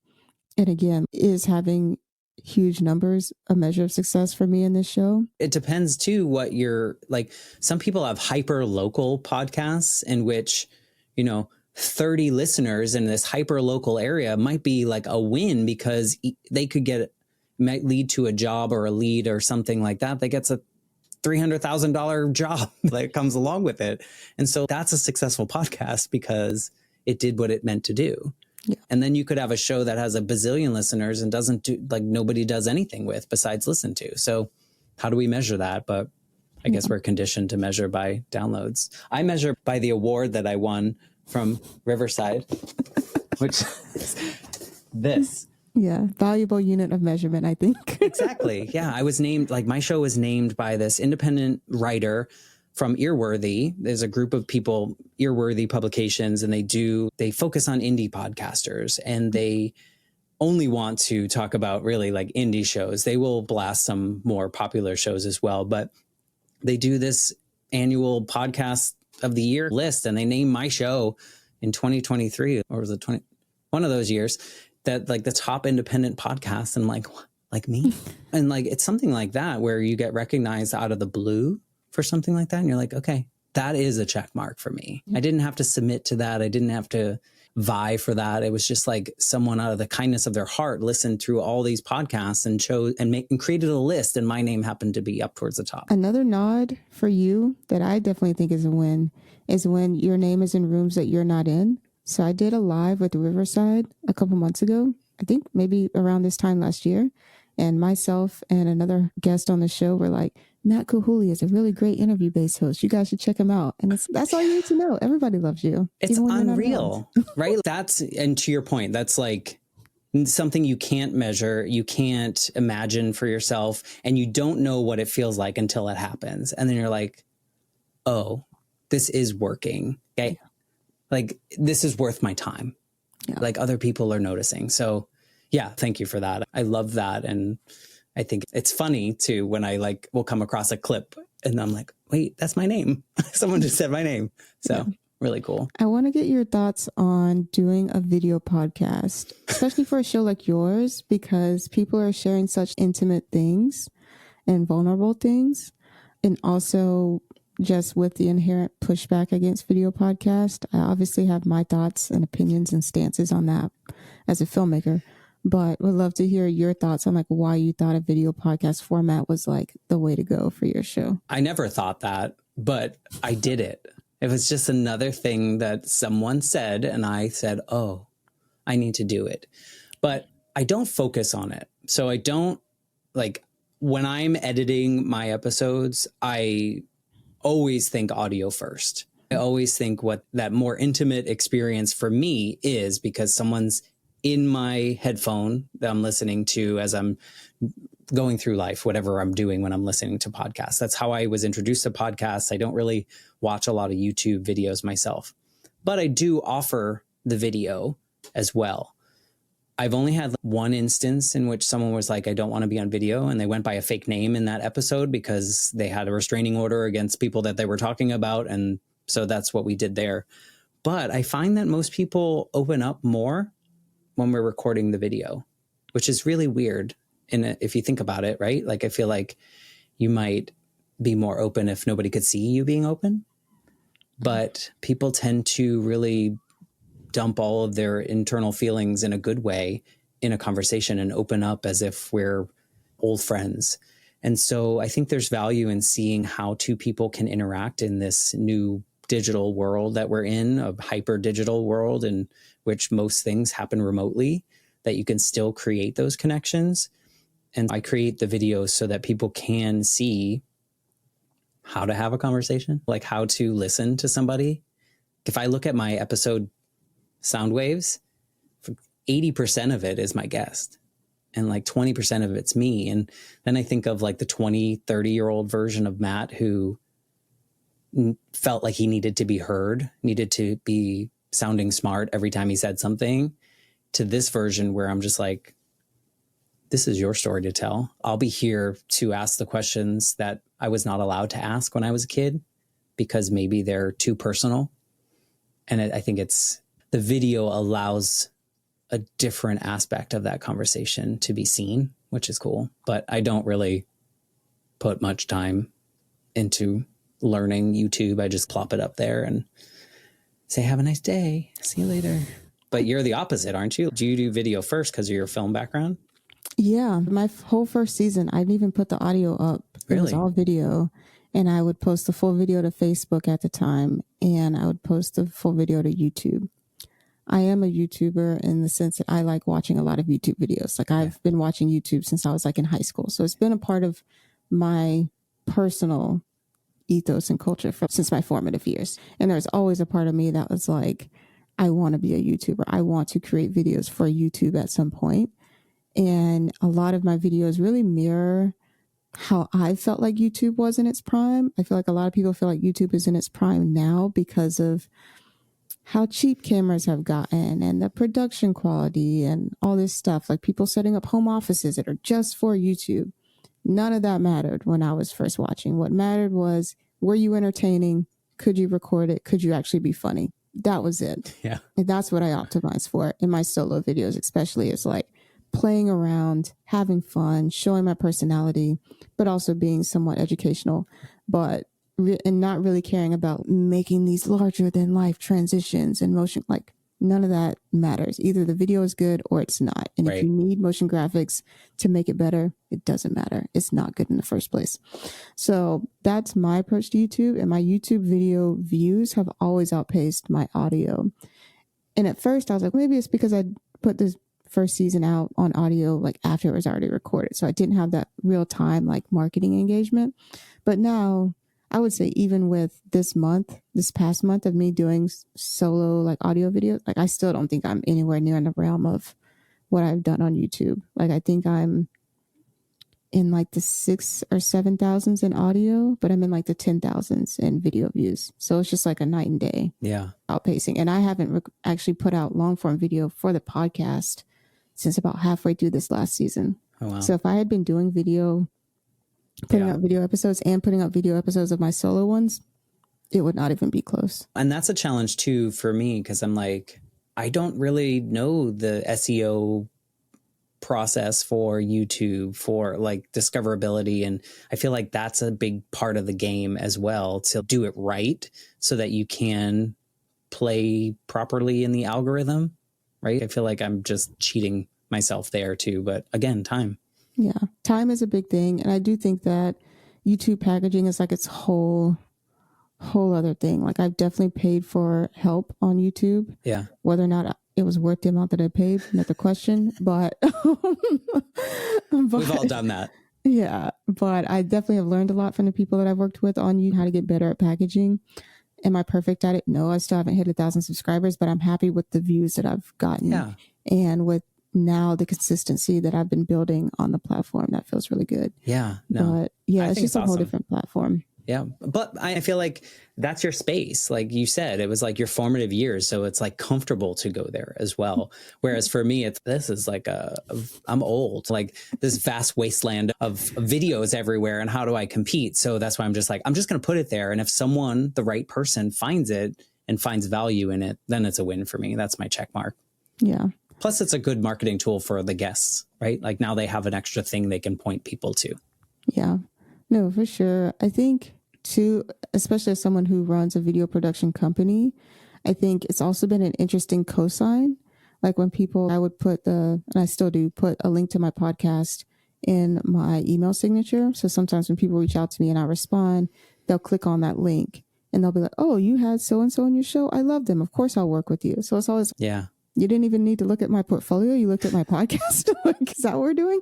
Speaker 2: And again, is having huge numbers a measure of success for me in this show?
Speaker 1: It depends too what you're like. Some people have hyper local podcasts in which, 30 listeners in this hyper local area might be like a win, because they might lead to a job or a lead or something like that gets a $300,000 job that comes along with it. And so that's a successful podcast because it did what it meant to do. Yeah. And then you could have a show that has a bazillion listeners and doesn't do, like, nobody does anything with besides listen to. So how do we measure that? But I guess we're conditioned to measure by downloads. I measure by the award that I won from Riverside, which is this.
Speaker 2: Yeah, valuable unit of measurement, I think.
Speaker 1: Exactly. Yeah, I was named, like, my show was named by this independent writer from Earworthy. There's a group of people, Earworthy Publications, and they focus on indie podcasters, and they only want to talk about really like indie shows. They will blast some more popular shows as well, but they do this annual podcast of the year list, and they name my show in 2023, or was it one of those years, that like the top independent podcast. And like me. And like, it's something like that where you get recognized out of the blue for something like that. And you're like, okay, that is a check mark for me. I didn't have to submit to that. I didn't have to vie for that. It was just like someone out of the kindness of their heart listened through all these podcasts and chose and created a list, and my name happened to be up towards the top.
Speaker 2: Another nod for you that I definitely think is a win is when your name is in rooms that you're not in. So I did a live with Riverside a couple months ago, I think maybe around this time last year. And myself and another guest on the show were like, Matt Kahuli is a really great interview-based host. You guys should check him out. And that's all you need to know. Everybody loves you.
Speaker 1: It's unreal, right? And to your point, that's like something you can't measure, you can't imagine for yourself, and you don't know what it feels like until it happens. And then you're like, oh, this is working. Okay. Yeah. Like, this is worth my time. Yeah. Like, other people are noticing. So yeah, thank you for that. I love that. And I think it's funny too, when I will come across a clip and I'm like, wait, that's my name. Someone just said my name. So really cool.
Speaker 2: I want to get your thoughts on doing a video podcast, especially for a show like yours, because people are sharing such intimate things and vulnerable things. And also just with the inherent pushback against video podcast, I obviously have my thoughts and opinions and stances on that as a filmmaker. But would love to hear your thoughts on why you thought a video podcast format was the way to go for your show.
Speaker 1: I never thought that, but I did it. It was just another thing that someone said, and I said, oh, I need to do it. But I don't focus on it. So I don't, when I'm editing my episodes, I always think audio first. I always think what that more intimate experience for me is, because someone's in my headphone that I'm listening to as I'm going through life, whatever I'm doing when I'm listening to podcasts. That's how I was introduced to podcasts. I don't really watch a lot of YouTube videos myself, but I do offer the video as well. I've only had one instance in which someone was like, I don't want to be on video. And they went by a fake name in that episode because they had a restraining order against people that they were talking about. And so that's what we did there. But I find that most people open up more when we're recording the video, which is really weird. And if you think about it, right? I feel like you might be more open if nobody could see you being open. but people tend to really dump all of their internal feelings in a good way in a conversation and open up as if we're old friends. And so I think there's value in seeing how two people can interact in this new digital world that we're in, a hyper digital world in which most things happen remotely, that you can still create those connections. And I create the videos so that people can see how to have a conversation, like how to listen to somebody. If I look at my episode sound waves, 80% of it is my guest and like 20% of it's me. And then I think of like the 20, 30-year-old version of Matt who felt like he needed to be heard, needed to be sounding smart every time he said something, to this version where I'm just like, this is your story to tell. I'll be here to ask the questions that I was not allowed to ask when I was a kid because maybe they're too personal. And I think the video allows a different aspect of that conversation to be seen, which is cool. But I don't really put much time into learning YouTube. I just plop it up there and say, have a nice day. See you later. But you're the opposite, aren't you? Do you do video first because of your film background?
Speaker 2: Yeah. My whole first season, I didn't even put the audio up.
Speaker 1: Really?
Speaker 2: It was all video. And I would post the full video to Facebook at the time. And I would post the full video to YouTube. I am a YouTuber in the sense that I like watching a lot of YouTube videos. Like I've been watching YouTube since I was like in high school. So it's been a part of my personal ethos and culture since my formative years. And there's always a part of me that was like, I want to be a YouTuber. I want to create videos for YouTube at some point. And a lot of my videos really mirror how I felt like YouTube was in its prime. I feel like a lot of people feel like YouTube is in its prime now because of how cheap cameras have gotten and the production quality and all this stuff, like people setting up home offices that are just for YouTube. None of that mattered when I was first watching. What mattered was, were you entertaining? Could you record it? Could you actually be funny? That was it.
Speaker 1: Yeah.
Speaker 2: And that's what I optimize for in my solo videos, especially. It's like playing around, having fun, showing my personality, but also being somewhat educational, and not really caring about making these larger than life transitions and motion. Like none of that matters. Either the video is good or it's not. And if you need motion graphics to make it better, it doesn't matter. It's not good in the first place. So that's my approach to YouTube. And my YouTube video views have always outpaced my audio. And at first I was like, maybe it's because I put this first season out on audio like after it was already recorded. So I didn't have that real time like marketing engagement. But now I would say even with this past month of me doing solo like audio videos, like I still don't think I'm anywhere near in the realm of what I've done on YouTube. Like I think I'm in like the 6,000 or 7,000s in audio, but I'm in like the 10,000s in video views. So it's just like a night and day outpacing. And I haven't actually put out long form video for the podcast since about halfway through this last season.
Speaker 1: Oh, wow.
Speaker 2: So if I had been doing video, putting out video episodes and putting out video episodes of my solo ones, it would not even be close.
Speaker 1: And that's a challenge too for me, because I'm like, I don't really know the SEO process for YouTube, for like discoverability. And I feel like that's a big part of the game as well, to do it right so that you can play properly in the algorithm, right? I feel like I'm just cheating myself there too. But again, time.
Speaker 2: Yeah, time is a big thing. And I do think that YouTube packaging is like its whole other thing. Like I've definitely paid for help on YouTube.
Speaker 1: Yeah.
Speaker 2: Whether or not it was worth the amount that I paid, not the question, but
Speaker 1: we've all done that.
Speaker 2: Yeah. But I definitely have learned a lot from the people that I've worked with on YouTube, how to get better at packaging. Am I perfect at it? No, I still haven't hit 1,000 subscribers, but I'm happy with the views that I've gotten.
Speaker 1: Yeah.
Speaker 2: And with now the consistency that I've been building on the platform, that feels really good.
Speaker 1: Yeah. No.
Speaker 2: But yeah, it's just a whole different platform.
Speaker 1: Yeah. But I feel like that's your space. Like you said, it was like your formative years. So it's like comfortable to go there as well. Whereas for me, this is like I'm old, like this vast wasteland of videos everywhere. And how do I compete? So that's why I'm just like, I'm just going to put it there. And if someone, the right person, finds it and finds value in it, then it's a win for me. That's my check mark.
Speaker 2: Yeah.
Speaker 1: Plus, it's a good marketing tool for the guests, right? Like now they have an extra thing they can point people to.
Speaker 2: Yeah. No, for sure. I think too, especially as someone who runs a video production company. I think it's also been an interesting cosign. Like when people, I would put and I still do, put a link to my podcast in my email signature. So sometimes when people reach out to me and I respond, they'll click on that link and they'll be like, oh, you had so-and-so on your show. I love them. Of course I'll work with you. So it's always,
Speaker 1: Yeah.
Speaker 2: You didn't even need to look at my portfolio. You looked at my podcast. Like, is that what we're doing?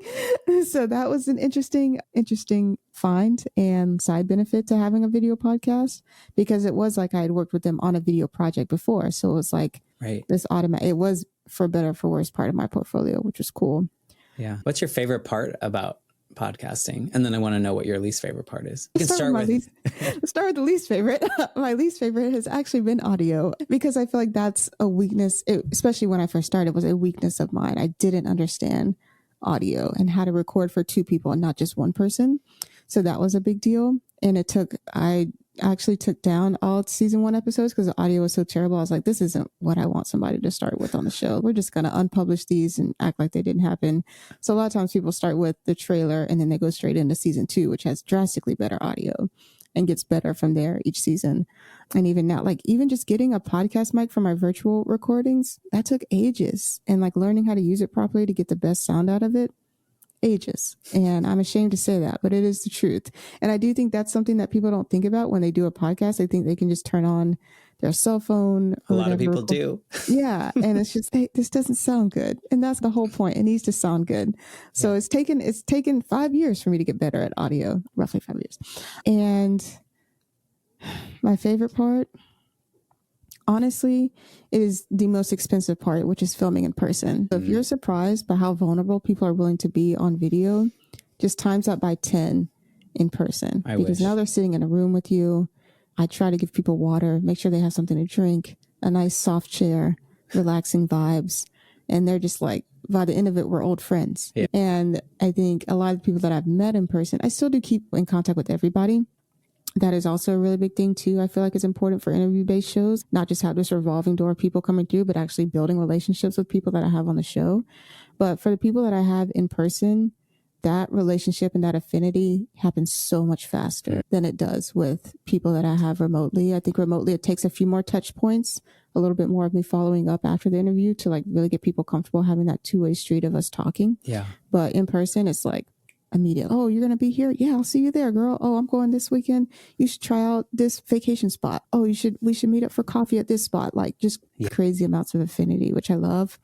Speaker 2: So that was an interesting find and side benefit to having a video podcast, because it was like I had worked with them on a video project before. So it was like this automatic, it was for better or for worse part of my portfolio, which was cool.
Speaker 1: Yeah. What's your favorite part about podcasting? And then I want to know what your least favorite part is. You can
Speaker 2: start with the least favorite. My least favorite has actually been audio, because I feel like that's a weakness, especially when I first started, was a weakness of mine. I didn't understand audio and how to record for two people and not just one person. So that was a big deal. And I actually took down all season 1 episodes because the audio was so terrible. I was like, this isn't what I want somebody to start with on the show. We're just going to unpublish these and act like they didn't happen. So a lot of times people start with the trailer and then they go straight into season 2, which has drastically better audio and gets better from there each season. And even now, like even just getting a podcast mic for my virtual recordings, that took ages. And like learning how to use it properly to get the best sound out of it, ages. And I'm ashamed to say that, but it is the truth. And I do think that's something that people don't think about when they do a podcast. They think they can just turn on their cell phone.
Speaker 1: A lot of people do.
Speaker 2: Yeah. And it's just, hey, this doesn't sound good. And that's the whole point. It needs to sound good. So it's taken 5 years for me to get better at audio, roughly 5 years. And my favorite part, honestly, it is the most expensive part, which is filming in person. So if you're surprised by how vulnerable people are willing to be on video, just times that by 10 in person. Because now they're sitting in a room with you. I try to give people water, make sure they have something to drink, a nice soft chair, relaxing vibes. And they're just like, by the end of it, we're old friends. Yeah. And I think a lot of the people that I've met in person, I still do keep in contact with everybody. That is also a really big thing too. I feel like it's important for interview-based shows, not just have this revolving door of people coming through, but actually building relationships with people that I have on the show. But for the people that I have in person, that relationship and that affinity happens so much faster than it does with people that I have remotely. I think remotely it takes a few more touch points, a little bit more of me following up after the interview to like really get people comfortable having that two-way street of us talking. Yeah. But in person, it's like, immediate. Oh, you're going to be here? Yeah, I'll see you there, girl. Oh, I'm going this weekend. You should try out this vacation spot. Oh, we should meet up for coffee at this spot. Like just crazy amounts of affinity, which I love.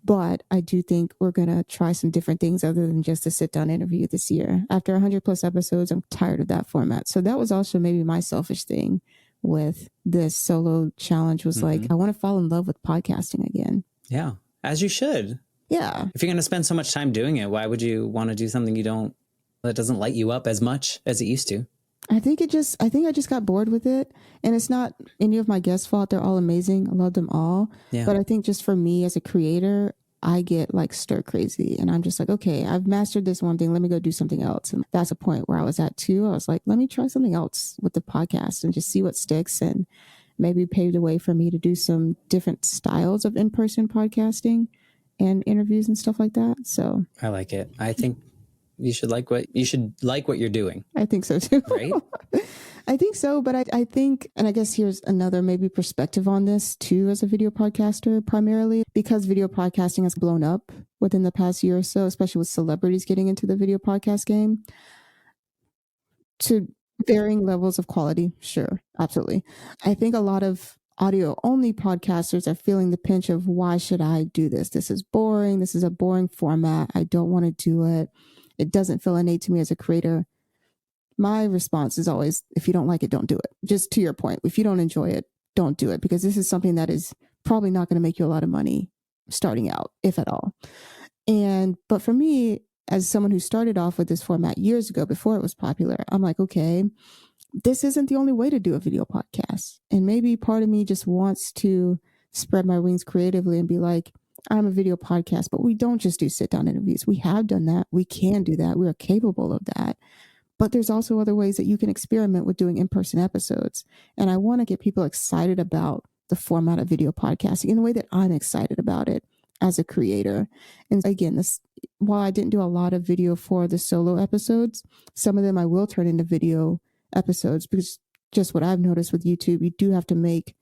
Speaker 2: But I do think we're going to try some different things other than just a sit down interview this year. After 100 plus episodes, I'm tired of that format. So that was also maybe my selfish thing with this solo challenge was like, I want to fall in love with podcasting again.
Speaker 1: Yeah, as you should.
Speaker 2: Yeah.
Speaker 1: If you're going to spend so much time doing it, why would you want to do something that doesn't light you up as much as it used to?
Speaker 2: I think I just got bored with it, and it's not any of my guests' fault. They're all amazing. I love them all. Yeah. But I think just for me as a creator, I get like stir crazy and I'm just like, okay, I've mastered this one thing. Let me go do something else. And that's a point where I was at too. I was like, let me try something else with the podcast and just see what sticks, and maybe pave the way for me to do some different styles of in-person podcasting and interviews and stuff like that. So
Speaker 1: I like it. I think you should like what you're doing.
Speaker 2: I think so too.
Speaker 1: Right?
Speaker 2: I think so. But I think, and I guess here's another maybe perspective on this too, as a video podcaster, primarily because video podcasting has blown up within the past year or so, especially with celebrities getting into the video podcast game to varying levels of quality. Sure. Absolutely. I think a lot of audio only podcasters are feeling the pinch of, why should I do this? This is boring. This is a boring format. I don't want to do it. It doesn't feel innate to me as a creator. My response is always, if you don't like it, don't do it. Just to your point, if you don't enjoy it, don't do it, because this is something that is probably not going to make you a lot of money starting out, if at all. But for me, as someone who started off with this format years ago before it was popular, I'm like, okay, this isn't the only way to do a video podcast. And maybe part of me just wants to spread my wings creatively and be like, I'm a video podcast, but we don't just do sit down interviews. We have done that. We can do that. We are capable of that. But there's also other ways that you can experiment with doing in-person episodes. And I want to get people excited about the format of video podcasting in the way that I'm excited about it as a creator. And again, while I didn't do a lot of video for the solo episodes, some of them I will turn into video episodes, because just what I've noticed with YouTube, you do have to make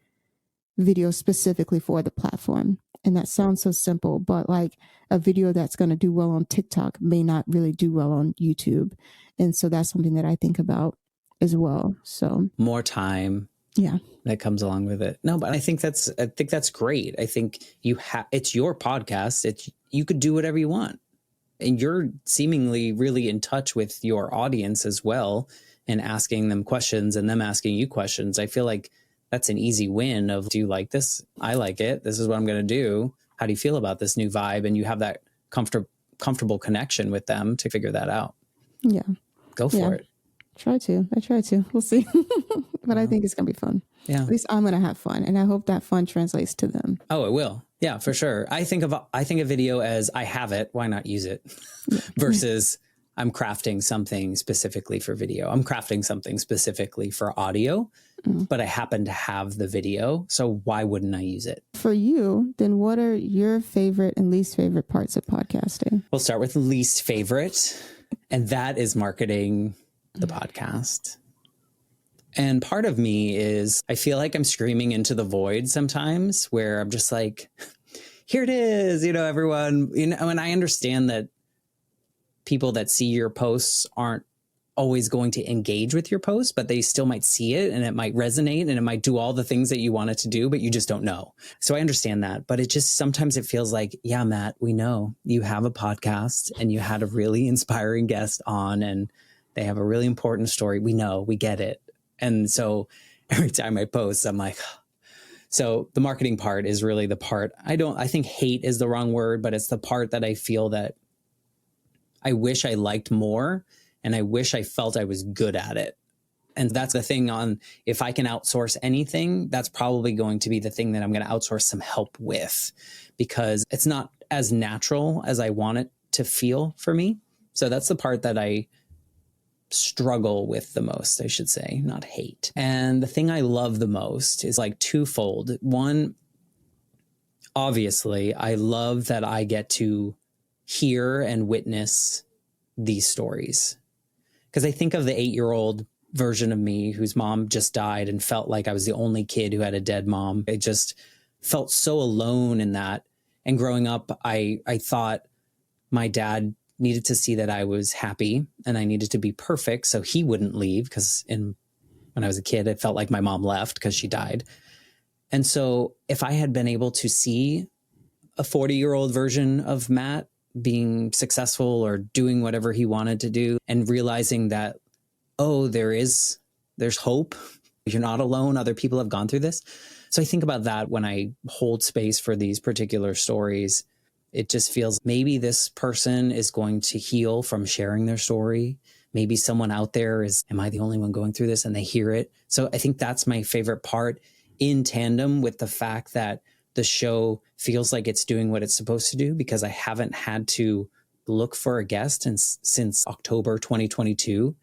Speaker 2: videos specifically for the platform. And that sounds so simple, but like a video that's going to do well on TikTok may not really do well on YouTube. And so that's something that I think about as well. So
Speaker 1: more time.
Speaker 2: Yeah.
Speaker 1: That comes along with it. No, but I think that's great. I think it's your podcast. You could do whatever you want. And you're seemingly really in touch with your audience as well and asking them questions and them asking you questions. I feel like that's an easy win of, do you like this? I like it. This is what I'm going to do. How do you feel about this new vibe? And you have that comfortable connection with them to figure that out.
Speaker 2: Yeah.
Speaker 1: Go for it.
Speaker 2: I try to. We'll see. But I think it's going to be fun.
Speaker 1: Yeah.
Speaker 2: At least I'm going to have fun. And I hope that fun translates to them.
Speaker 1: Oh, it will. Yeah, for sure. I think of video as, I have it, why not use it? Versus I'm crafting something specifically for video. I'm crafting something specifically for audio, but I happen to have the video. So why wouldn't I use it?
Speaker 2: For you, then what are your favorite and least favorite parts of podcasting?
Speaker 1: We'll start with least favorite, and that is marketing the podcast. And part of me is, I feel like I'm screaming into the void sometimes, where I'm just like, here it is, everyone, and I understand that people that see your posts aren't always going to engage with your posts, but they still might see it and it might resonate and it might do all the things that you want it to do, but you just don't know. So I understand that, but sometimes it feels like, yeah, Matt, we know you have a podcast and you had a really inspiring guest on and they have a really important story. We know, we get it. And so every time I post, I'm like, so the marketing part is really the part I think hate is the wrong word, but it's the part that I feel that I wish I liked more and I wish I felt I was good at it. And that's the thing on, if I can outsource anything, that's probably going to be the thing that I'm going to outsource some help with, because it's not as natural as I want it to feel for me. So that's the part that I struggle with the most, I should say, not hate. And the thing I love the most is like twofold. One, obviously, I love that I get to hear and witness these stories. Because I think of the 8-year-old version of me whose mom just died and felt like I was the only kid who had a dead mom. I just felt so alone in that. And growing up, I thought my dad needed to see that I was happy and I needed to be perfect so he wouldn't leave, because when I was a kid, it felt like my mom left because she died. And so if I had been able to see a 40-year-old version of Matt being successful or doing whatever he wanted to do and realizing that, oh, there's hope. You're not alone. Other people have gone through this. So I think about that when I hold space for these particular stories. It just feels maybe this person is going to heal from sharing their story. Maybe someone out there am I the only one going through this? And they hear it. So I think that's my favorite part, in tandem with the fact that the show feels like it's doing what it's supposed to do, because I haven't had to look for a guest since October 2022.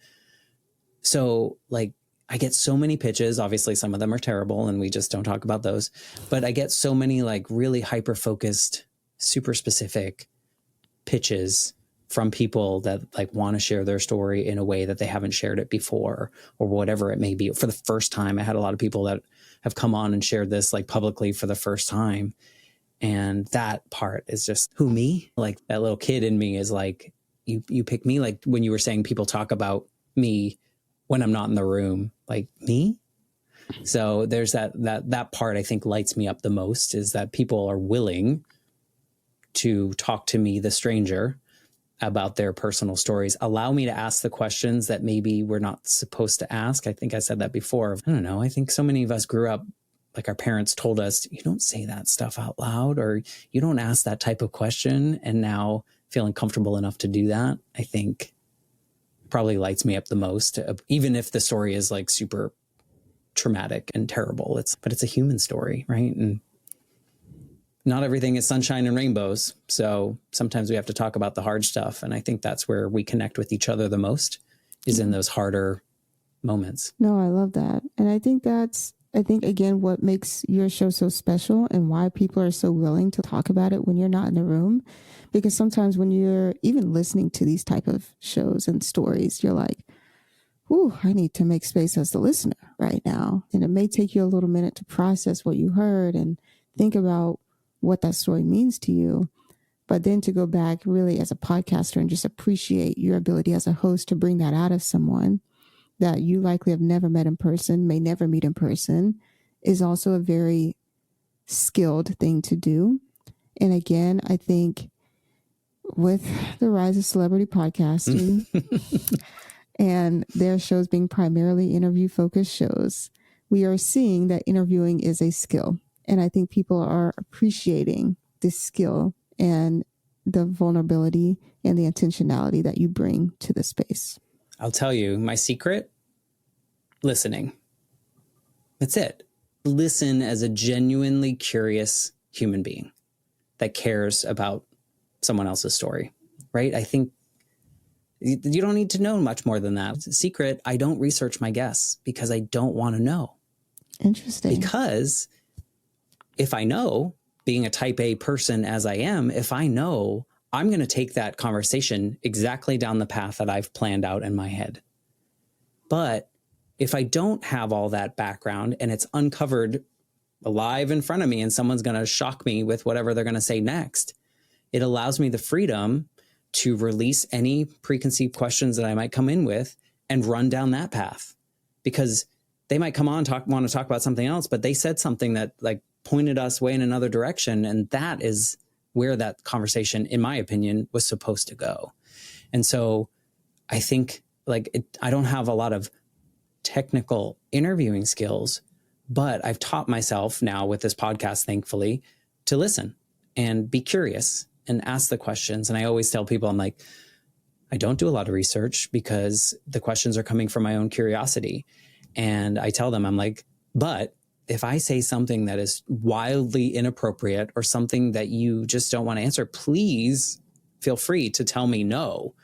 Speaker 1: So like, I get so many pitches. Obviously, some of them are terrible and we just don't talk about those. But I get so many like really hyper-focused, super specific pitches from people that like want to share their story in a way that they haven't shared it before, or whatever it may be. For the first time, I had a lot of people that have come on and shared this like publicly for the first time. And that part is just, who, me? Like that little kid in me is like, you pick me, like when you were saying people talk about me when I'm not in the room, like me. So there's that part I think lights me up the most, is that people are willing to talk to me, the stranger, about their personal stories, allow me to ask the questions that maybe we're not supposed to ask. I think I said that before. I don't know. I think so many of us grew up, like our parents told us, you don't say that stuff out loud, or you don't ask that type of question. And now feeling comfortable enough to do that, I think probably lights me up the most, even if the story is like super traumatic and terrible. But it's a human story, right? And not everything is sunshine and rainbows. So sometimes we have to talk about the hard stuff. And I think that's where we connect with each other the most, is in those harder moments.
Speaker 2: No, I love that. And I think again, what makes your show so special and why people are so willing to talk about it when you're not in the room. Because sometimes when you're even listening to these type of shows and stories, you're like, ooh, I need to make space as the listener right now. And it may take you a little minute to process what you heard and think about what that story means to you. But then to go back really as a podcaster and just appreciate your ability as a host to bring that out of someone that you likely have never met in person, may never meet in person, is also a very skilled thing to do. And again, I think with the rise of celebrity podcasting and their shows being primarily interview focused shows, we are seeing that interviewing is a skill. And I think people are appreciating this skill and the vulnerability and the intentionality that you bring to the space.
Speaker 1: I'll tell you my secret: listening. That's it. Listen as a genuinely curious human being that cares about someone else's story, right? I think you don't need to know much more than that. It's a secret. I don't research my guests because I don't want to know.
Speaker 2: Interesting.
Speaker 1: Because if I know, being a type A person as I am, if I know, I'm going to take that conversation exactly down the path that I've planned out in my head. But if I don't have all that background and it's uncovered alive in front of me and someone's going to shock me with whatever they're going to say next, it allows me the freedom to release any preconceived questions that I might come in with and run down that path. Because they might come on, want to talk about something else, but they said something that like pointed us way in another direction. And that is where that conversation, in my opinion, was supposed to go. And so I think I don't have a lot of technical interviewing skills, but I've taught myself now with this podcast, thankfully, to listen and be curious and ask the questions. And I always tell people, I'm like, I don't do a lot of research because the questions are coming from my own curiosity. And I tell them, I'm like, but if I say something that is wildly inappropriate or something that you just don't want to answer, please feel free to tell me no,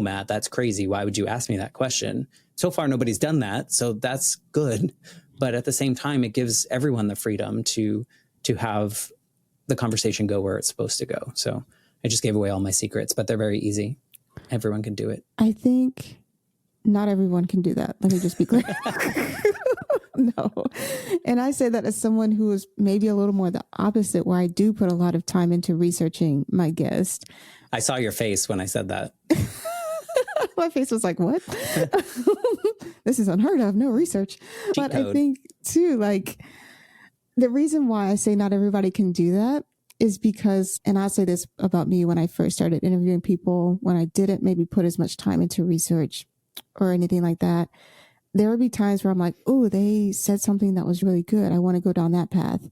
Speaker 1: Matt, that's crazy. Why would you ask me that question? So far, nobody's done that. So that's good. But at the same time, it gives everyone the freedom to have the conversation go where it's supposed to go. So I just gave away all my secrets, but they're very easy. Everyone can do it.
Speaker 2: I think not everyone can do that. Let me just be clear. No. And I say that as someone who is maybe a little more the opposite, where I do put a lot of time into researching my guest.
Speaker 1: I saw your face when I said that.
Speaker 2: My face was like, what? This is unheard of. No research. But code. I think too, like the reason why I say not everybody can do that is because, and I'll say this about me when I first started interviewing people, when I didn't maybe put as much time into research or anything like that, there would be times where I'm like, oh, they said something that was really good. I want to go down that path.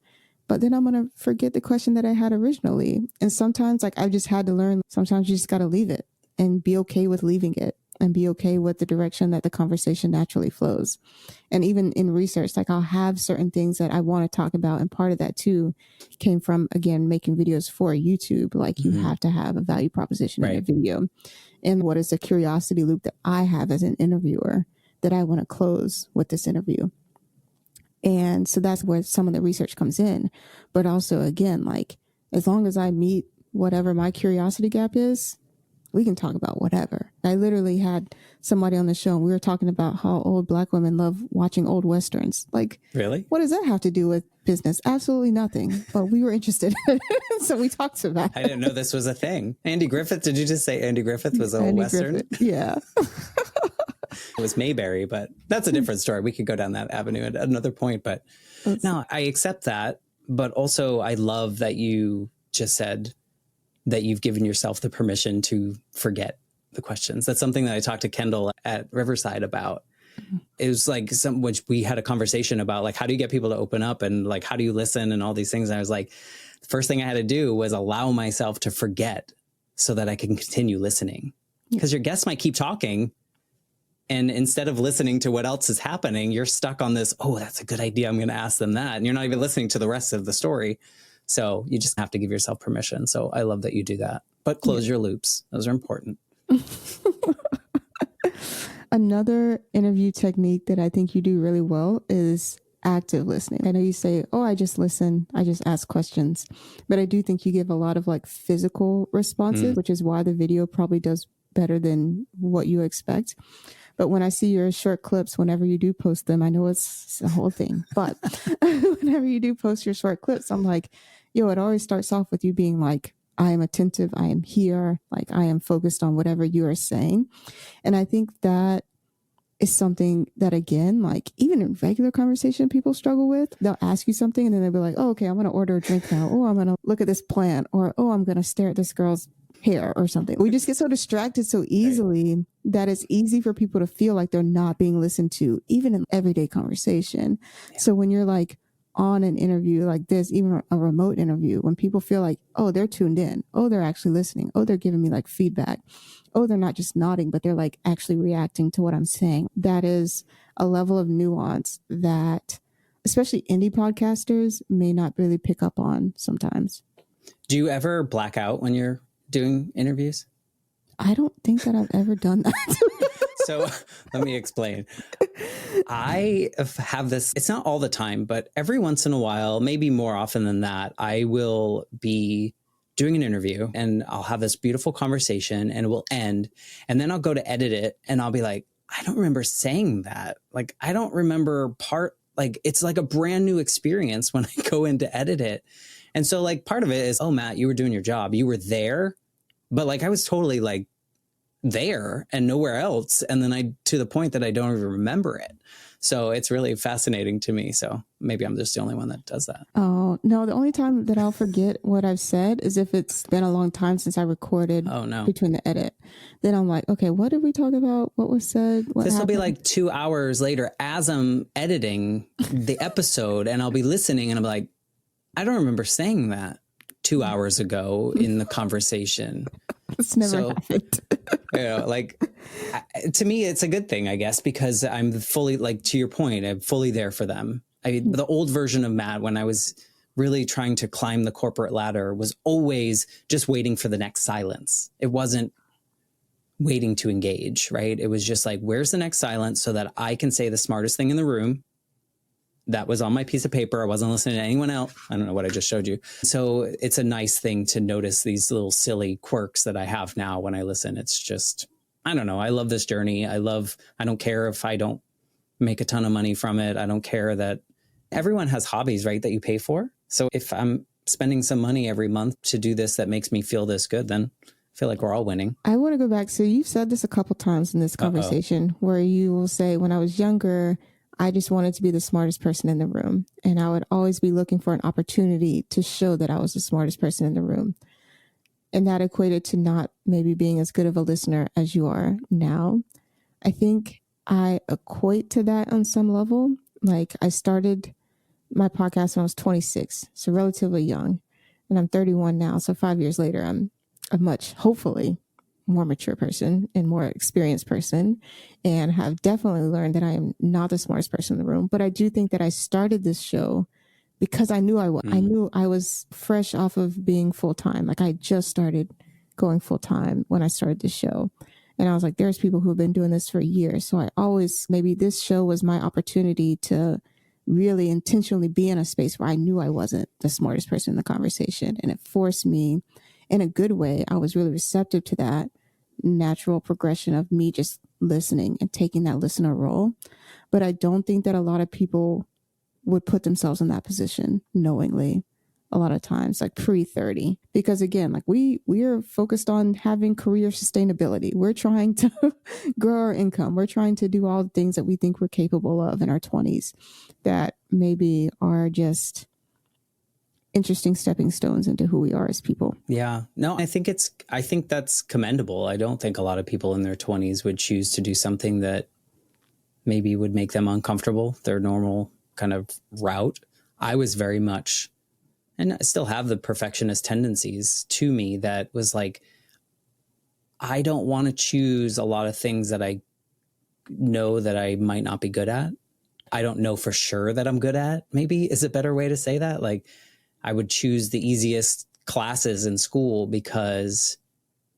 Speaker 2: But then I'm going to forget the question that I had originally. And sometimes like I just had to learn, sometimes you just got to leave it and be okay with leaving it and be okay with the direction that the conversation naturally flows. And even in research, like I'll have certain things that I want to talk about. And part of that too came from, again, making videos for YouTube. Like you have to have a value proposition in a video. And what is the curiosity loop that I have as an interviewer that I want to close with this interview? And so that's where some of the research comes in. But also, again, like as long as I meet whatever my curiosity gap is, we can talk about whatever. I literally had somebody on the show and we were talking about how old Black women love watching old Westerns. Like,
Speaker 1: really?
Speaker 2: What does that have to do with business? Absolutely nothing. But we were interested. So we talked about it.
Speaker 1: I didn't know this was a thing. Andy Griffith, did you just say Andy Griffith was a Western?
Speaker 2: Griffith, yeah.
Speaker 1: It was Mayberry, but that's a different story. We could go down that avenue at another point. But no, I accept that. But also I love that you just said that you've given yourself the permission to forget the questions. That's something that I talked to Kendall at Riverside about. It was like which we had a conversation about, like, how do you get people to open up and like, how do you listen and all these things. And I was like, the first thing I had to do was allow myself to forget so that I can continue listening, because your guests might keep talking. And instead of listening to what else is happening, you're stuck on this, oh, that's a good idea, I'm going to ask them that. And you're not even listening to the rest of the story. So you just have to give yourself permission. So I love that you do that. But close your loops. Those are important.
Speaker 2: Another interview technique that I think you do really well is active listening. I know you say, oh, I just listen, I just ask questions. But I do think you give a lot of like physical responses, which is why the video probably does better than what you expect. But when I see your short clips, whenever you do post them, I know it's a whole thing, but whenever you do post your short clips, I'm like, yo, it always starts off with you being like, I am attentive, I am here, like I am focused on whatever you are saying. And I think that is something that, again, like even in regular conversation, people struggle with. They'll ask you something and then they'll be like, oh, okay, I'm going to order a drink now. Or I'm going to look at this plant. Or, oh, I'm going to stare at this girl's hair or something. We just get so distracted so easily that it's easy for people to feel like they're not being listened to, even in everyday conversation. Yeah. So when you're like on an interview like this, even a remote interview, when people feel like, oh, they're tuned in, oh, they're actually listening, oh, they're giving me like feedback, oh, they're not just nodding, but they're like actually reacting to what I'm saying. That is a level of nuance that especially indie podcasters may not really pick up on sometimes.
Speaker 1: Do you ever black out when you're doing interviews?
Speaker 2: I don't think that I've ever done that.
Speaker 1: So let me explain. I have this, it's not all the time, but every once in a while, maybe more often than that, I will be doing an interview and I'll have this beautiful conversation and it will end. And then I'll go to edit it and I'll be like, I don't remember saying that. Like, I don't remember it's like a brand new experience when I go in to edit it. And so like part of it is, oh, Matt, you were doing your job. You were there, but like I was totally like there and nowhere else. And then to the point that I don't even remember it. So it's really fascinating to me. So maybe I'm just the only one that does that.
Speaker 2: Oh, no, the only time that I'll forget what I've said is if it's been a long time since I recorded between the edit. Then I'm like, okay, what did we talk about? What was said?
Speaker 1: This will be like 2 hours later as I'm editing the episode and I'll be listening and I'm like, I don't remember saying that 2 hours ago in the conversation.
Speaker 2: It's never happened.
Speaker 1: To me, it's a good thing, I guess, because I'm fully, like, to your point, I'm fully there for them. The old version of Matt, when I was really trying to climb the corporate ladder, was always just waiting for the next silence. It wasn't waiting to engage, right? It was just like, where's the next silence so that I can say the smartest thing in the room? That was on my piece of paper. I wasn't listening to anyone else. I don't know what I just showed you. So it's a nice thing to notice these little silly quirks that I have now when I listen. It's just, I don't know. I love this journey. I don't care if I don't make a ton of money from it. I don't care that everyone has hobbies, right, that you pay for. So if I'm spending some money every month to do this that makes me feel this good, then I feel like we're all winning.
Speaker 2: I want to go back. So you've said this a couple times in this conversation where you will say, when I was younger, I just wanted to be the smartest person in the room. And I would always be looking for an opportunity to show that I was the smartest person in the room. And that equated to not maybe being as good of a listener as you are now. I think I equate to that on some level. Like I started my podcast when I was 26, so relatively young. And I'm 31 now. So 5 years later, I'm a much, hopefully, more mature person and more experienced person, and have definitely learned that I am not the smartest person in the room. But I do think that I started this show because I knew I was. I knew I was fresh off of being full-time. Like I just started going full-time when I started this show. And I was like, there's people who have been doing this for years. So maybe this show was my opportunity to really intentionally be in a space where I knew I wasn't the smartest person in the conversation. And it forced me in a good way. I was really receptive to that natural progression of me just listening and taking that listener role. But I don't think that a lot of people would put themselves in that position knowingly a lot of times, like pre-30, because again, like we are focused on having career sustainability. We're trying to grow our income. We're trying to do all the things that we think we're capable of in our 20s that maybe are just interesting stepping stones into who we are as people.
Speaker 1: Yeah, no, I think that's commendable. I don't think a lot of people in their 20s would choose to do something that maybe would make them uncomfortable, their normal kind of route. I was very much, and I still have the perfectionist tendencies to me that was like, I don't want to choose a lot of things that I know that I might not be good at. I don't know for sure that I'm good at, maybe is a better way to say that. Like, I would choose the easiest classes in school because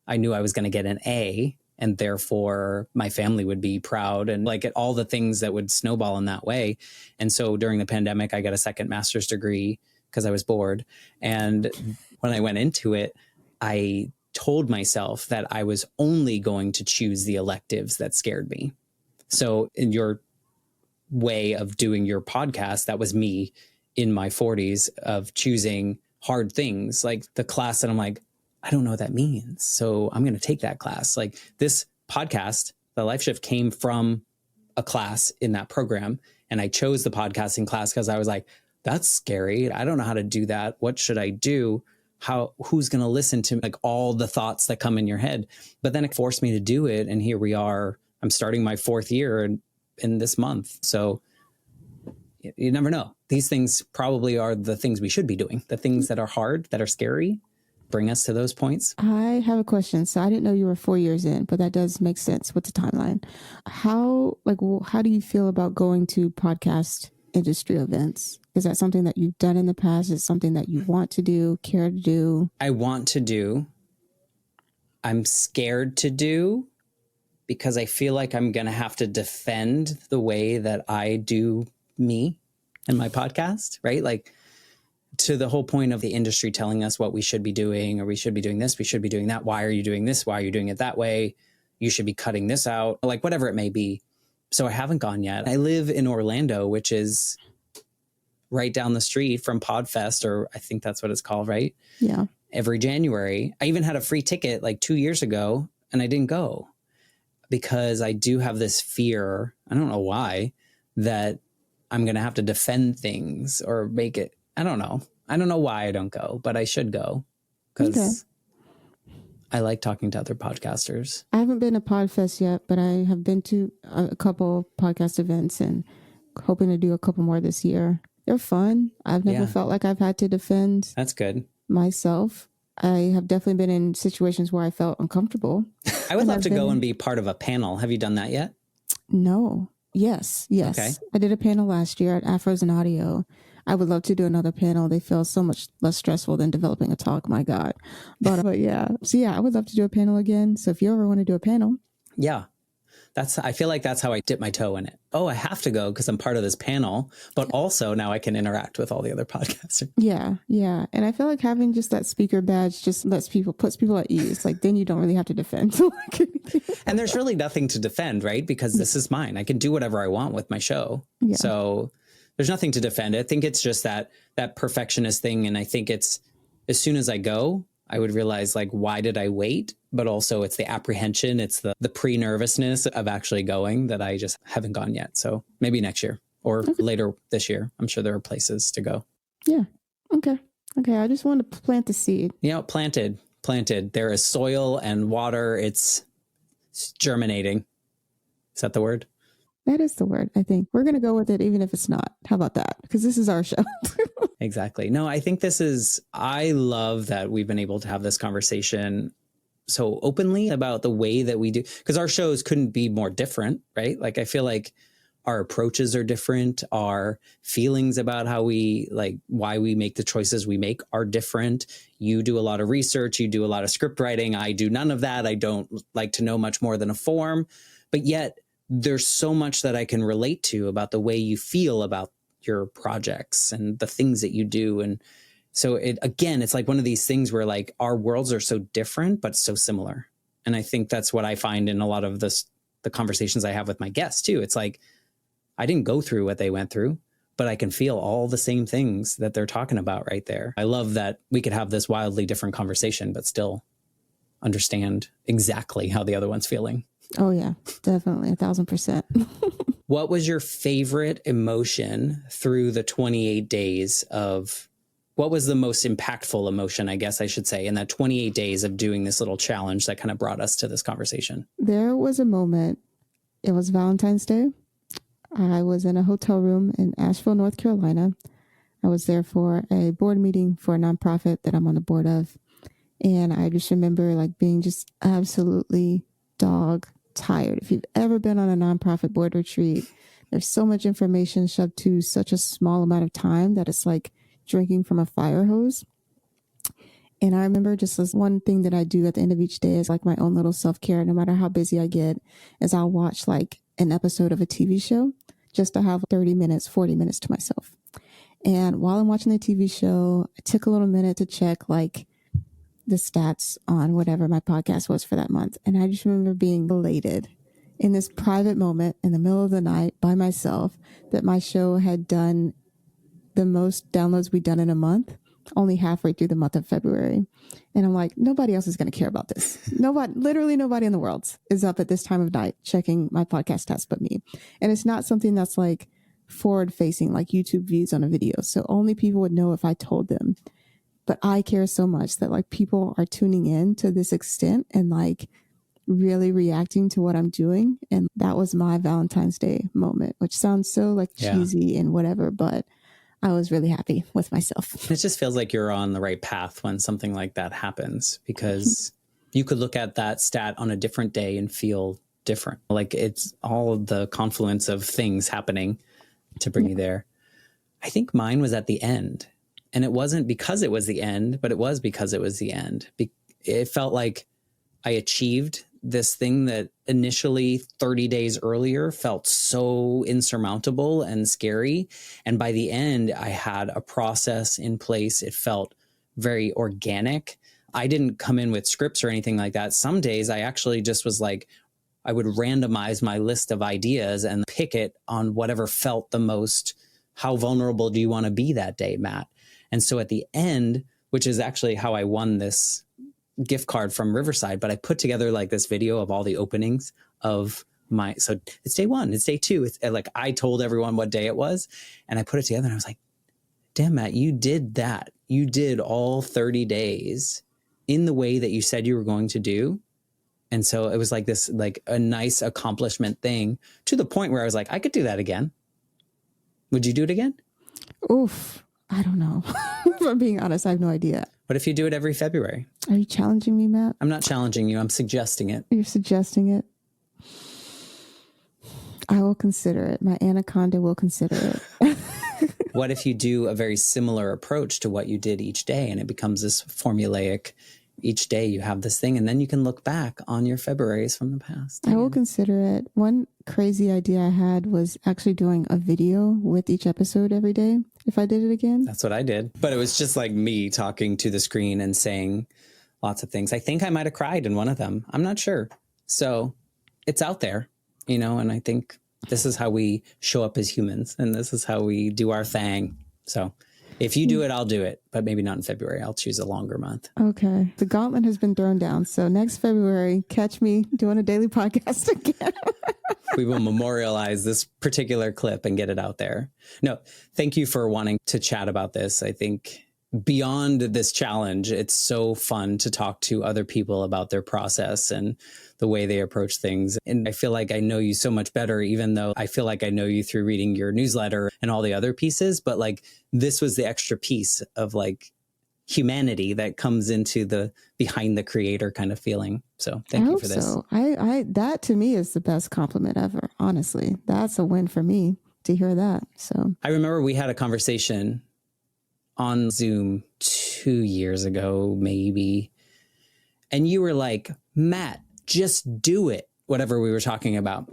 Speaker 1: I knew I was going to get an A and therefore my family would be proud and like all the things that would snowball in that way. And so during the pandemic, I got a second master's degree because I was bored. And when I went into it, I told myself that I was only going to choose the electives that scared me. So in your way of doing your podcast, that was me in my 40s of choosing hard things like the class. And I'm like, I don't know what that means. So I'm going to take that class. Like this podcast, the Life Shift, came from a class in that program. And I chose the podcasting class because I was like, that's scary. I don't know how to do that. What should I do? Who's going to listen to like all the thoughts that come in your head? But then it forced me to do it. And here we are. I'm starting my 4th year in this month. So you never know. These things probably are the things we should be doing. The things that are hard, that are scary, bring us to those points.
Speaker 2: I have a question. So I didn't know you were 4 years in, but that does make sense with the timeline. How do you feel about going to podcast industry events? Is that something that you've done in the past? Is it something that you want to do, care to do?
Speaker 1: I want to do. I'm scared to do because I feel like I'm going to have to defend the way that I do me and my podcast, right? Like to the whole point of the industry telling us what we should be doing, or we should be doing this, we should be doing that. Why are you doing this? Why are you doing it that way? You should be cutting this out, like whatever it may be. So I haven't gone yet. I live in Orlando, which is right down the street from Podfest, or I think that's what it's called, right?
Speaker 2: Yeah.
Speaker 1: Every January. I even had a free ticket like 2 years ago and I didn't go because I do have this fear. I don't know why, that I'm going to have to defend things or make it. I don't know. I don't know why I don't go, but I should go because I like talking to other podcasters.
Speaker 2: I haven't been to Podfest yet, but I have been to a couple podcast events and hoping to do a couple more this year. They're fun. I've never felt like I've had to defend.
Speaker 1: That's good.
Speaker 2: Myself. I have definitely been in situations where I felt uncomfortable.
Speaker 1: I would love to go and be part of a panel. Have you done that yet?
Speaker 2: No. Yes. Okay. I did a panel last year at Afros and Audio. I would love to do another panel. They feel so much less stressful than developing a talk. My God. But yeah. So yeah, I would love to do a panel again. So if you ever want to do a panel.
Speaker 1: Yeah. I feel like that's how I dip my toe in it. Oh, I have to go because I'm part of this panel, but also now I can interact with all the other podcasters.
Speaker 2: Yeah. Yeah. And I feel like having just that speaker badge just puts people at ease. Like then you don't really have to defend.
Speaker 1: And there's really nothing to defend, right? Because this is mine. I can do whatever I want with my show. Yeah. So there's nothing to defend. I think it's just that perfectionist thing. And I think it's as soon as I go, I would realize like, why did I wait? But also it's the apprehension. It's the pre-nervousness of actually going that I just haven't gone yet. So maybe next year or later this year. I'm sure there are places to go.
Speaker 2: Yeah. Okay. I just want to plant the seed.
Speaker 1: Planted. There is soil and water. It's germinating. Is that the word?
Speaker 2: That is the word. I think we're going to go with it, even if it's not. How about that? Because this is our show.
Speaker 1: Exactly. No, I think I love that we've been able to have this conversation so openly about the way that we do, because our shows couldn't be more different, right? Like, I feel like our approaches are different. Our feelings about why we make the choices we make are different. You do a lot of research. You do a lot of script writing. I do none of that. I don't like to know much more than a form, but yet there's so much that I can relate to about the way you feel about your projects and the things that you do. And so it's like one of these things where like our worlds are so different, but so similar. And I think that's what I find in a lot of the conversations I have with my guests too. It's like, I didn't go through what they went through, but I can feel all the same things that they're talking about right there. I love that we could have this wildly different conversation, but still understand exactly how the other one's feeling.
Speaker 2: Oh yeah, definitely 1,000%.
Speaker 1: What was your favorite emotion through the 28 days what was the most impactful emotion, I guess I should say, in that 28 days of doing this little challenge that kind of brought us to this conversation?
Speaker 2: There was a moment, it was Valentine's Day. I was in a hotel room in Asheville, North Carolina. I was there for a board meeting for a nonprofit that I'm on the board of. And I just remember like being just absolutely dog tired. If you've ever been on a nonprofit board retreat, there's so much information shoved to such a small amount of time that it's like drinking from a fire hose. And I remember just this one thing that I do at the end of each day is like my own little self-care, no matter how busy I get, is I'll watch like an episode of a TV show just to have 30 minutes, 40 minutes to myself. And while I'm watching the TV show, I took a little minute to check like the stats on whatever my podcast was for that month. And I just remember being elated in this private moment in the middle of the night by myself that my show had done the most downloads we'd done in a month, only halfway through the month of February. And I'm like, nobody else is going to care about this. Literally nobody in the world is up at this time of night checking my podcast test but me. And it's not something that's like forward facing, like YouTube views on a video. So only people would know if I told them. But I care so much that like people are tuning in to this extent and like really reacting to what I'm doing. And that was my Valentine's Day moment, which sounds so like cheesy and whatever, but I was really happy with myself.
Speaker 1: It just feels like you're on the right path when something like that happens, because you could look at that stat on a different day and feel different. Like it's all of the confluence of things happening to bring you there. I think mine was at the end, and it wasn't because it was the end, but it was because it was the end. It felt like I achieved this thing that initially 30 days earlier felt so insurmountable and scary. And by the end, I had a process in place. It felt very organic. I didn't come in with scripts or anything like that. Some days I actually just was like, I would randomize my list of ideas and pick it on whatever felt the most. How vulnerable do you want to be that day, Matt? And so at the end, which is actually how I won this gift card from Riverside, but I put together like this video of all the openings of so it's day 1, it's day 2. It's like, I told everyone what day it was and I put it together and I was like, damn, Matt, you did that. You did all 30 days in the way that you said you were going to do. And so it was like this, like a nice accomplishment thing, to the point where I was like, I could do that again. Would you do it again?
Speaker 2: Oof. I don't know. If I'm being honest, I have no idea.
Speaker 1: What if you do it every February?
Speaker 2: Are you challenging me, Matt?
Speaker 1: I'm not challenging you. I'm suggesting it.
Speaker 2: You're suggesting it? I will consider it. My anaconda will consider it.
Speaker 1: What if you do a very similar approach to what you did each day, and it becomes this formulaic, each day you have this thing, and then you can look back on your Februarys from the past.
Speaker 2: I will consider it. One crazy idea I had was actually doing a video with each episode every day if I did it again.
Speaker 1: That's what I did. But it was just like me talking to the screen and saying lots of things. I think I might have cried in one of them. I'm not sure. So it's out there, you know, and I think this is how we show up as humans, and this is how we do our thing. So if you do it, I'll do it, but maybe not in February. I'll choose a longer month.
Speaker 2: Okay. The gauntlet has been thrown down. So next February, catch me doing a daily podcast again.
Speaker 1: We will memorialize this particular clip and get it out there. No, thank you for wanting to chat about this. I think beyond this challenge, it's so fun to talk to other people about their process and the way they approach things. And I feel like I know you so much better, even though I feel like I know you through reading your newsletter and all the other pieces. But like, this was the extra piece of like humanity that comes into the behind the creator kind of feeling. So thank you for this.
Speaker 2: So I that to me is the best compliment ever. Honestly, that's a win for me to hear that. So
Speaker 1: I remember we had a conversation on Zoom 2 years ago, maybe. And you were like, Matt, just do it. Whatever we were talking about.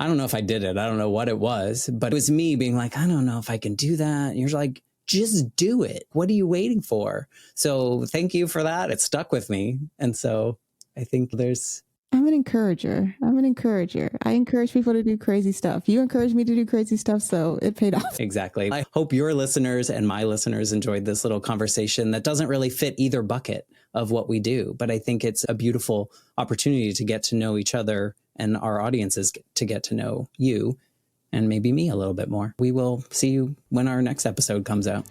Speaker 1: I don't know if I did it. I don't know what it was, but it was me being like, I don't know if I can do that. And you're like, just do it. What are you waiting for? So thank you for that. It stuck with me. And so I think
Speaker 2: I'm an encourager. I encourage people to do crazy stuff. You encourage me to do crazy stuff, so it paid off.
Speaker 1: Exactly. I hope your listeners and my listeners enjoyed this little conversation that doesn't really fit either bucket of what we do, but I think it's a beautiful opportunity to get to know each other and our audiences to get to know you and maybe me a little bit more. We will see you when our next episode comes out.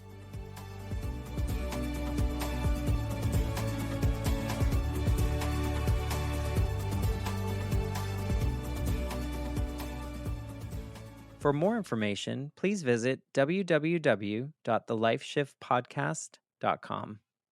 Speaker 1: For more information, please visit www.thelifeshiftpodcast.com.